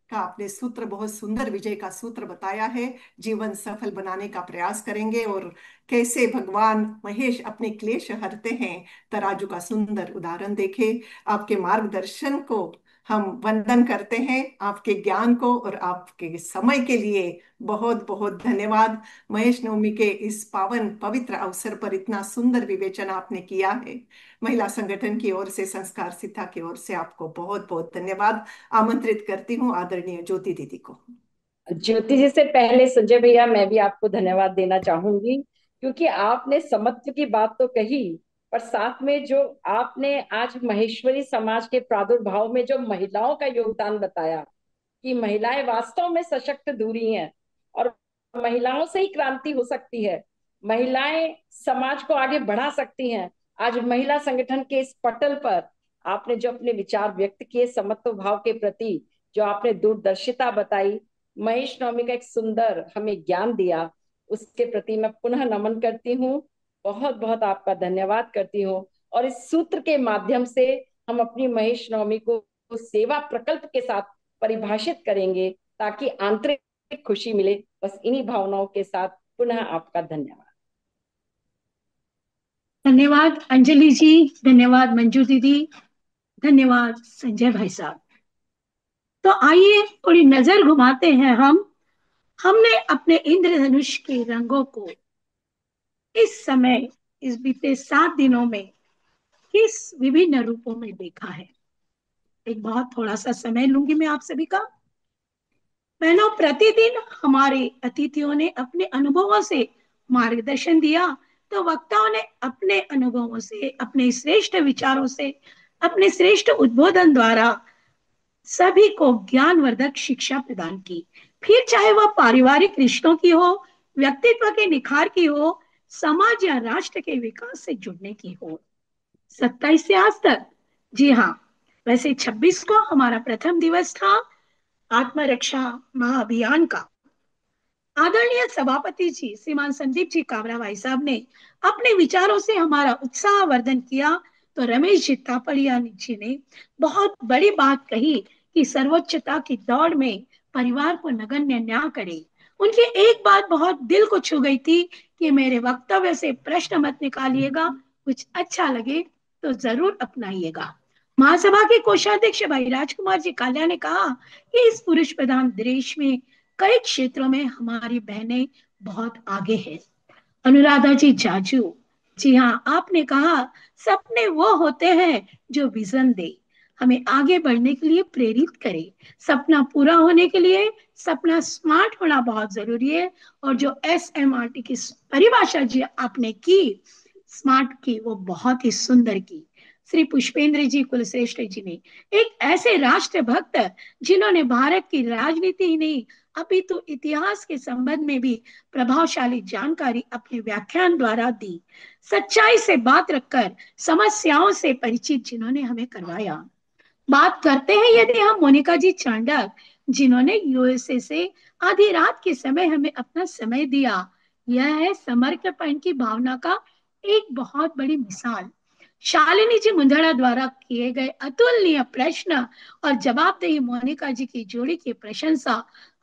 का आपने सूत्र बहुत सुंदर विजय का सूत्र बताया है। जीवन सफल बनाने का प्रयास करेंगे और कैसे भगवान महेश अपने क्लेश हरते हैं, तराजू का सुंदर उदाहरण देखे। आपके मार्गदर्शन को हम वंदन करते हैं, आपके ज्ञान को और आपके समय के लिए बहुत बहुत धन्यवाद। महेश नवमी के इस पावन पवित्र अवसर पर इतना सुंदर विवेचन आपने किया है। महिला संगठन की ओर से, संस्कार सिद्धा की ओर से आपको बहुत बहुत धन्यवाद। आमंत्रित करती हूँ आदरणीय ज्योति दीदी को। ज्योति जी से पहले संजय भैया, मैं भी आपको धन्यवाद देना चाहूंगी, क्योंकि आपने समत्व की बात तो कही, पर साथ में जो आपने आज महेश्वरी समाज के प्रादुर्भाव में जो महिलाओं का योगदान बताया कि महिलाएं वास्तव में सशक्त दूरी हैं और महिलाओं से ही क्रांति हो सकती है, महिलाएं समाज को आगे बढ़ा सकती हैं। आज महिला संगठन के इस पटल पर आपने जो अपने विचार व्यक्त किए समत्व भाव के प्रति, जो आपने दूरदर्शिता बताई, महेश नवमी का एक सुंदर हमें ज्ञान दिया, उसके प्रति मैं पुनः नमन करती हूँ। बहुत बहुत आपका धन्यवाद करती हूँ। और इस सूत्र के माध्यम से हम अपनी महेश नवमी को सेवा प्रकल्प के साथ परिभाषित करेंगे ताकि आंतरिक खुशी मिले। बस इन्हीं भावनाओं के साथ पुनः आपका धन्यवाद। धन्यवाद अंजलि जी, धन्यवाद मंजू दीदी, धन्यवाद संजय भाई साहब। तो आइए थोड़ी नजर घुमाते हैं हमने अपने इंद्रधनुष के रंगों को इस समय, इस बीते 7 दिनों में किस विभिन्न रूपों में देखा है। एक बहुत थोड़ा सा समय लूंगी मैं आप सभी का। बहनों, प्रतिदिन हमारे अतिथियों ने अपने अनुभवों से मार्गदर्शन दिया, तो वक्ताओं ने अपने अनुभवों से, अपने श्रेष्ठ विचारों से, अपने श्रेष्ठ उद्बोधन द्वारा सभी को ज्ञानवर्धक शिक्षा प्रदान की। फिर चाहे वह पारिवारिक रिश्तों की हो, व्यक्तित्व के निखार की हो, समाज या राष्ट्र के विकास से जुड़ने की हो। 27 से आज तक, जी हाँ, वैसे 26 को हमारा प्रथम दिवस था आत्मरक्षा महाअभियान का। आदरणीय सभापति जी श्रीमान संदीप जी काबरा भाई साहब ने अपने विचारों से हमारा उत्साह वर्धन किया, तो रमेश जी तापड़िया जी ने बहुत बड़ी बात कही कि सर्वोच्चता की दौड़ में परिवार को नगण्य न करे। उनकी एक बात बहुत दिल को छू गई थी कि मेरे वक्तव्य से प्रश्न मत निकालिएगा, कुछ अच्छा लगे तो जरूर अपनाइएगा। महासभा के कोषाध्यक्ष भाई राजकुमार जी कालिया ने कहा कि इस पुरुष प्रधान देश में कई क्षेत्रों में हमारी बहनें बहुत आगे हैं। अनुराधा जी जाजू, जी हाँ, आपने कहा सपने वो होते हैं जो विजन दे, हमें आगे बढ़ने के लिए प्रेरित करे। सपना पूरा होने के लिए सपना स्मार्ट होना बहुत जरूरी है, और जो SMRT की परिभाषा जी आपने की स्मार्ट की, वो बहुत ही सुंदर की। श्री पुष्पेंद्र जी कुलश्रेष्ठ जी ने, एक ऐसे राष्ट्र भक्त जिन्होंने भारत की राजनीति ही नहीं अभी तो इतिहास के संबंध में भी प्रभावशाली जानकारी अपने व्याख्यान द्वारा दी। सच्चाई से बात रखकर समस्याओं से परिचित जिन्होंने हमें करवाया। बात करते हैं यदि हम मोनिका जी चांडक, जिन्होंने USA से आधी रात के समय हमें अपना समय दिया। यह है समर्पण की भावना का एक बहुत बड़ी मिसाल। शालिनी जी मुंदड़ा द्वारा किए गए अतुलनीय प्रश्न और जवाबदेही मोनिका जी की जोड़ी की प्रशंसा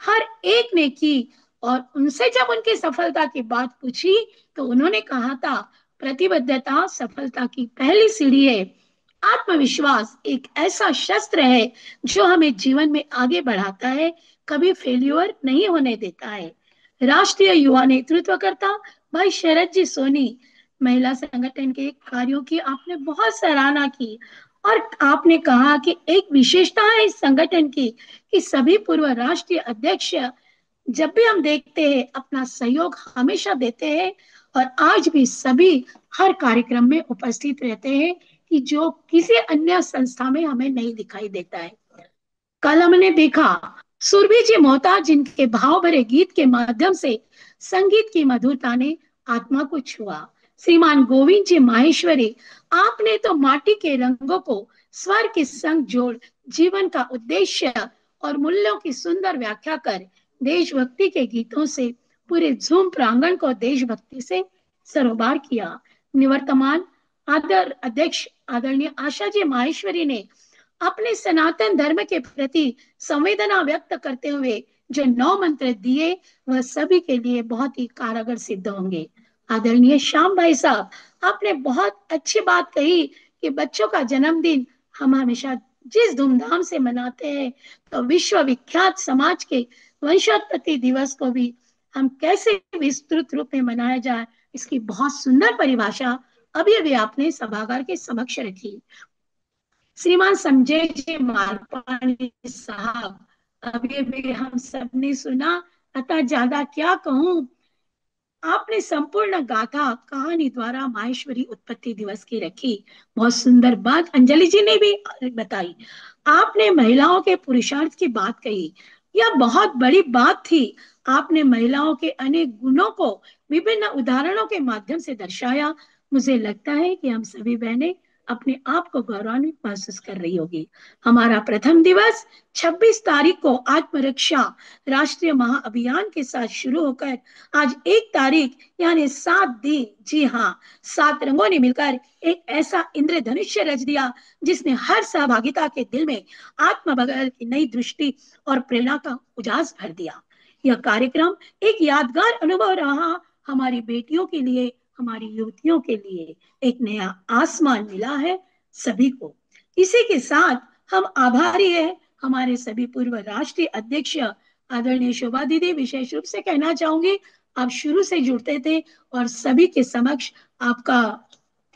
हर एक ने की, और उनसे जब उनकी सफलता की बात पूछी तो उन्होंने कहा था, प्रतिबद्धता सफलता की पहली सीढ़ी है। आत्मविश्वास एक ऐसा शस्त्र है जो हमें जीवन में आगे बढ़ाता है, कभी फेल्यूर नहीं होने देता है। राष्ट्रीय युवा नेतृत्वकर्ता भाई शरद जी सोनी, महिला संगठन के कार्यों की आपने बहुत सराहना की, और आपने कहा कि एक विशेषता है इस संगठन की कि सभी पूर्व राष्ट्रीय अध्यक्ष जब भी हम देखते हैं अपना सहयोग हमेशा देते हैं, और आज भी सभी हर कार्यक्रम में उपस्थित रहते हैं कि जो किसी अन्य संस्था में हमें नहीं दिखाई देता है। कल हमने देखा सुरभि जी मोहताज, जिनके भाव भरे गीत के माध्यम से संगीत की मधुरता ने आत्मा को छुआ। श्रीमान गोविंद जी माहेश्वरी, आपने तो माटी के रंगों को स्वर के संग जोड़ जीवन का उद्देश्य और मूल्यों की सुंदर व्याख्या कर देशभक्ति के गीतों से पूरे जूम प्रांगण को देशभक्ति से सरोबार किया। निवर्तमान आदर अध्यक्ष आदरणीय आशा जी माहेश्वरी ने अपने सनातन धर्म के प्रति संवेदना व्यक्त करते हुए जो 9 मंत्र दिए, वह सभी के लिए बहुत ही कारगर सिद्ध होंगे। आदरणीय श्याम भाई साहब, आपने बहुत अच्छी बात कही कि बच्चों का जन्मदिन हम हमेशा जिस धूमधाम से मनाते हैं, तो विश्व विख्यात समाज के वंशोत्पत्ति दिवस को भी हम कैसे विस्तृत रूप में मनाया जाए, इसकी बहुत सुंदर परिभाषा अभी आपने सभागार के समक्ष रखी। श्रीमान संजय जी मालपानी साहब, अभी भी हम सबने सुना, अतः ज्यादा क्या कहूं, आपने संपूर्ण गाथा कहानी द्वारा माहेश्वरी उत्पत्ति दिवस की रखी। बहुत सुंदर बात अंजलि जी ने भी बताई। आपने महिलाओं के पुरुषार्थ की बात कही, यह बहुत बड़ी बात थी। आपने महिलाओं के अनेक गुणों को विभिन्न उदाहरणों के माध्यम से दर्शाया। मुझे लगता है कि हम सभी बहनें अपने आप को गौरवान्वित महसूस कर रही होगी। हमारा प्रथम दिवस 26 तारीख को आत्मरक्षा राष्ट्रीय महाअभियान के साथ शुरू होकर आज 1 तारीख यानी 7 दिन, जी हाँ, 7 रंगों ने मिलकर एक ऐसा इंद्रधनुष्य रच दिया जिसने हर सहभागिता के दिल में आत्मबल की नई दृष्टि और प्रेरणा का उजास भर दिया। यह कार्यक्रम एक यादगार अनुभव रहा हमारी बेटियों के लिए, हमारी युवतियों के लिए। एक नया आसमान मिला है सभी को। इसी के साथ हम आभारी हैं हमारे सभी पूर्व राष्ट्रीय अध्यक्ष आदरणीय शोभा दीदी। विशेष रूप से कहना चाहूंगी, आप शुरू से जुड़ते थे और सभी के समक्ष आपका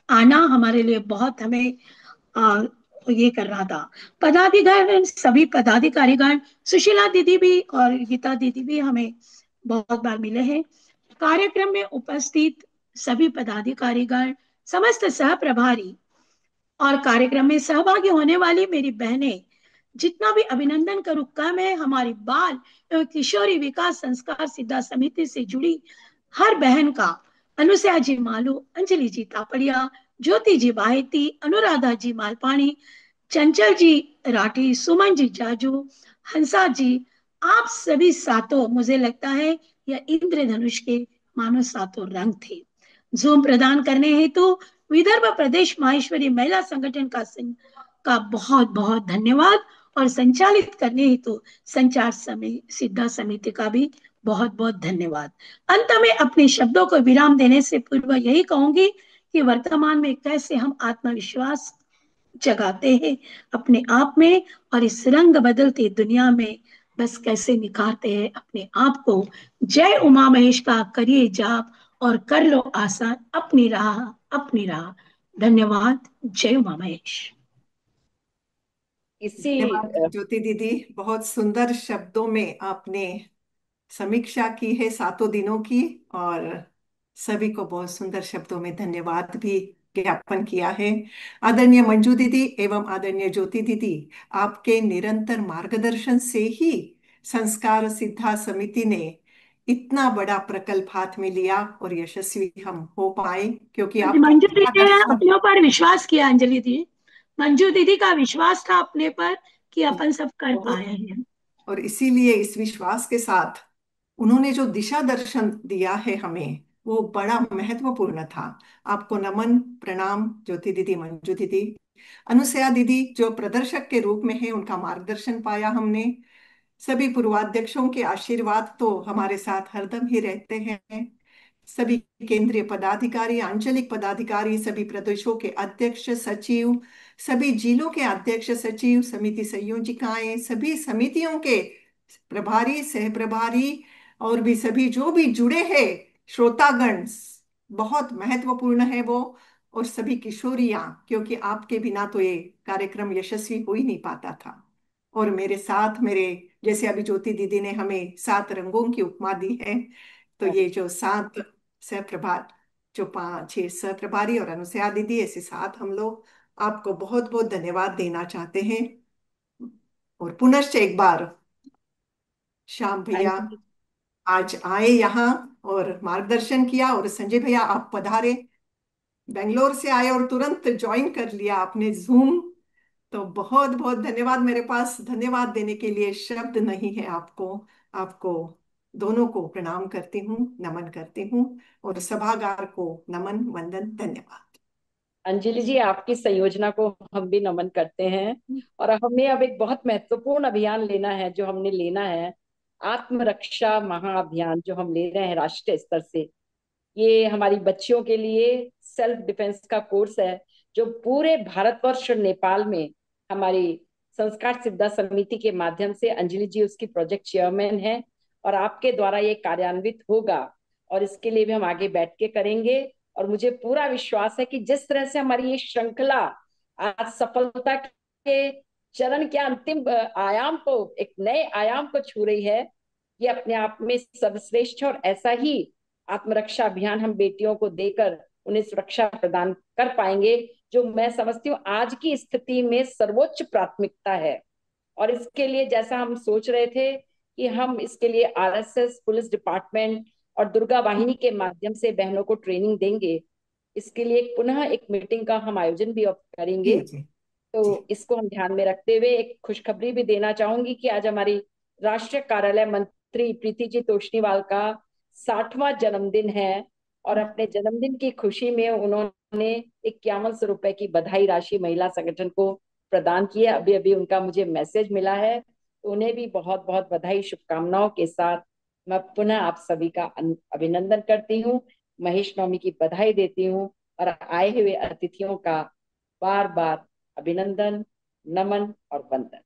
आना हमारे लिए बहुत हमें आ, ये कर रहा था। पदाधिकारी, सभी पदाधिकारीगण, सुशीला दीदी भी और गीता दीदी भी हमें बहुत बार मिले हैं। कार्यक्रम में उपस्थित सभी पदाधिकारीगण, समस्त सह प्रभारी और कार्यक्रम में सहभागी होने वाली मेरी बहनें, जितना भी अभिनंदन करूं कम है। हमारी बाल एवं किशोरी विकास संस्कार सिद्धा समिति से जुड़ी हर बहन का, अनुसया जी मालू, अंजलि जी तापड़िया, ज्योति जी बाहेती, अनुराधा जी मालपानी, चंचल जी राठी, सुमन जी जाजू, हंसा जी, आप सभी सातों, मुझे लगता है यह इंद्रधनुष के मानो सातों रंग थे। जूम प्रदान करने हेतु विदर्भ प्रदेश माहेश्वरी महिला संगठन का बहुत बहुत धन्यवाद और संचालित करने हेतु संचार सिद्धा समिति का भी बहुत बहुत धन्यवाद। अंत में अपने शब्दों को विराम देने से पूर्व यही कहूंगी कि वर्तमान में कैसे हम आत्मविश्वास जगाते हैं अपने आप में और इस रंग बदलती दुनिया में बस कैसे निखारते हैं अपने आप को। जय उमा महेश का करिए जाप और कर लो आसान अपनी राह अपनी राह। धन्यवाद। जय उमा महेश। इसी धन्यवाद ज्योति दीदी, बहुत सुंदर शब्दों में आपने समीक्षा की है 7 दिनों की, और सभी को बहुत सुंदर शब्दों में धन्यवाद भी ज्ञापन किया है। आदरणीय मंजू दीदी एवं आदरणीय ज्योति दीदी, आपके निरंतर मार्गदर्शन से ही संस्कार सिद्धा समिति ने इतना बड़ा प्रकल्प हाथ में लिया और यशस्वी हम हो पाए, क्योंकि आपके मंजू दीदी ने मार्गदर्शन। अपने ऊपर विश्वास किया। अंजलि दी, मंजू दीदी का विश्वास था अपने पर कि अपन सब कर बहुत, पाए हैं। और इसीलिए इस विश्वास के साथ उन्होंने जो दिशा दर्शन दिया है हमें, वो बड़ा महत्वपूर्ण था। आपको नमन प्रणाम ज्योति दीदी, मंजू दीदी, अनुसया दीदी जो प्रदर्शक के रूप में है, उनका मार्गदर्शन पाया हमने। सभी पूर्वाध्यक्षों के आशीर्वाद तो हमारे साथ हरदम ही रहते हैं। सभी केंद्रीय पदाधिकारी, आंचलिक पदाधिकारी, सभी प्रदेशों के अध्यक्ष सचिव, सभी जिलों के अध्यक्ष सचिव, समिति संयोजिकाएं, सभी समितियों के प्रभारी, सह प्रभारी, और भी सभी जो भी जुड़े हैं, श्रोतागण, बहुत महत्वपूर्ण है वो, और सभी किशोरियां, क्योंकि आपके बिना तो ये कार्यक्रम यशस्वी हो ही नहीं पाता था। और मेरे साथ मेरे, जैसे अभी ज्योति दीदी ने हमें 7 रंगों की उपमा दी है, तो ये जो 7 सहप्रभार, जो 5 6 सहप्रभारी और अनुसया दीदी, ऐसे 7 हम लोग आपको बहुत बहुत धन्यवाद देना चाहते हैं। और पुनश्च एक बार श्याम भैया अंजलि आज आए यहाँ और मार्गदर्शन किया, और संजय भैया आप पधारे, बेंगलोर से आए और तुरंत ज्वाइन कर लिया आपने जूम। तो बहुत बहुत धन्यवाद, मेरे पास धन्यवाद देने के लिए शब्द नहीं है आपको। आपको दोनों को प्रणाम करती हूँ, नमन करती हूँ, और सभागार को नमन वंदन धन्यवाद। अंजलि जी, आपकी संयोजना को हम भी नमन करते हैं। और हमें अब एक बहुत महत्वपूर्ण अभियान लेना है, जो हमने लेना है आत्मरक्षा महाअभियान, जो हम ले रहे हैं राष्ट्रीय स्तर से। ये हमारी बच्चियों के लिए सेल्फ डिफेंस का कोर्स है, जो पूरे भारतवर्ष और नेपाल में हमारी संस्कार सिद्धा समिति के माध्यम से, अंजलि जी उसकी प्रोजेक्ट चेयरमैन है, और आपके द्वारा ये कार्यान्वित होगा। और इसके लिए भी हम आगे बैठ के करेंगे। और मुझे पूरा विश्वास है कि जिस तरह से हमारी ये श्रृंखला आज सफलता के चरण के अंतिम आयाम को, एक नए आयाम को छू रही है, ये अपने आप में सर्वश्रेष्ठ है। और ऐसा ही आत्मरक्षा अभियान हम बेटियों को देकर उन्हें सुरक्षा प्रदान कर पाएंगे, जो मैं समझती हूँ आज की स्थिति में सर्वोच्च प्राथमिकता है। और इसके लिए जैसा हम सोच रहे थे कि हम इसके लिए आरएसएस, पुलिस डिपार्टमेंट और दुर्गा वाहिनी के माध्यम से बहनों को ट्रेनिंग देंगे, इसके लिए पुनः एक मीटिंग का हम आयोजन भी करेंगे। जी जी तो इसको हम ध्यान में रखते हुए एक खुशखबरी भी देना चाहूंगी कि आज हमारी राष्ट्रीय कार्यालय मंत्री प्रीति जी तोषनीवाल का 60वां जन्मदिन है, और अपने जन्मदिन की खुशी में उन्होंने 5100 रुपए की बधाई राशि महिला संगठन को प्रदान की है। अभी अभी उनका मुझे मैसेज मिला है, तो उन्हें भी बहुत बहुत बधाई, शुभकामनाओं के साथ मैं पुनः आप सभी का अभिनंदन करती हूँ, महेश नवमी की बधाई देती हूँ, और आए हुए अतिथियों का बार बार अभिनंदन, नमन और वंदन।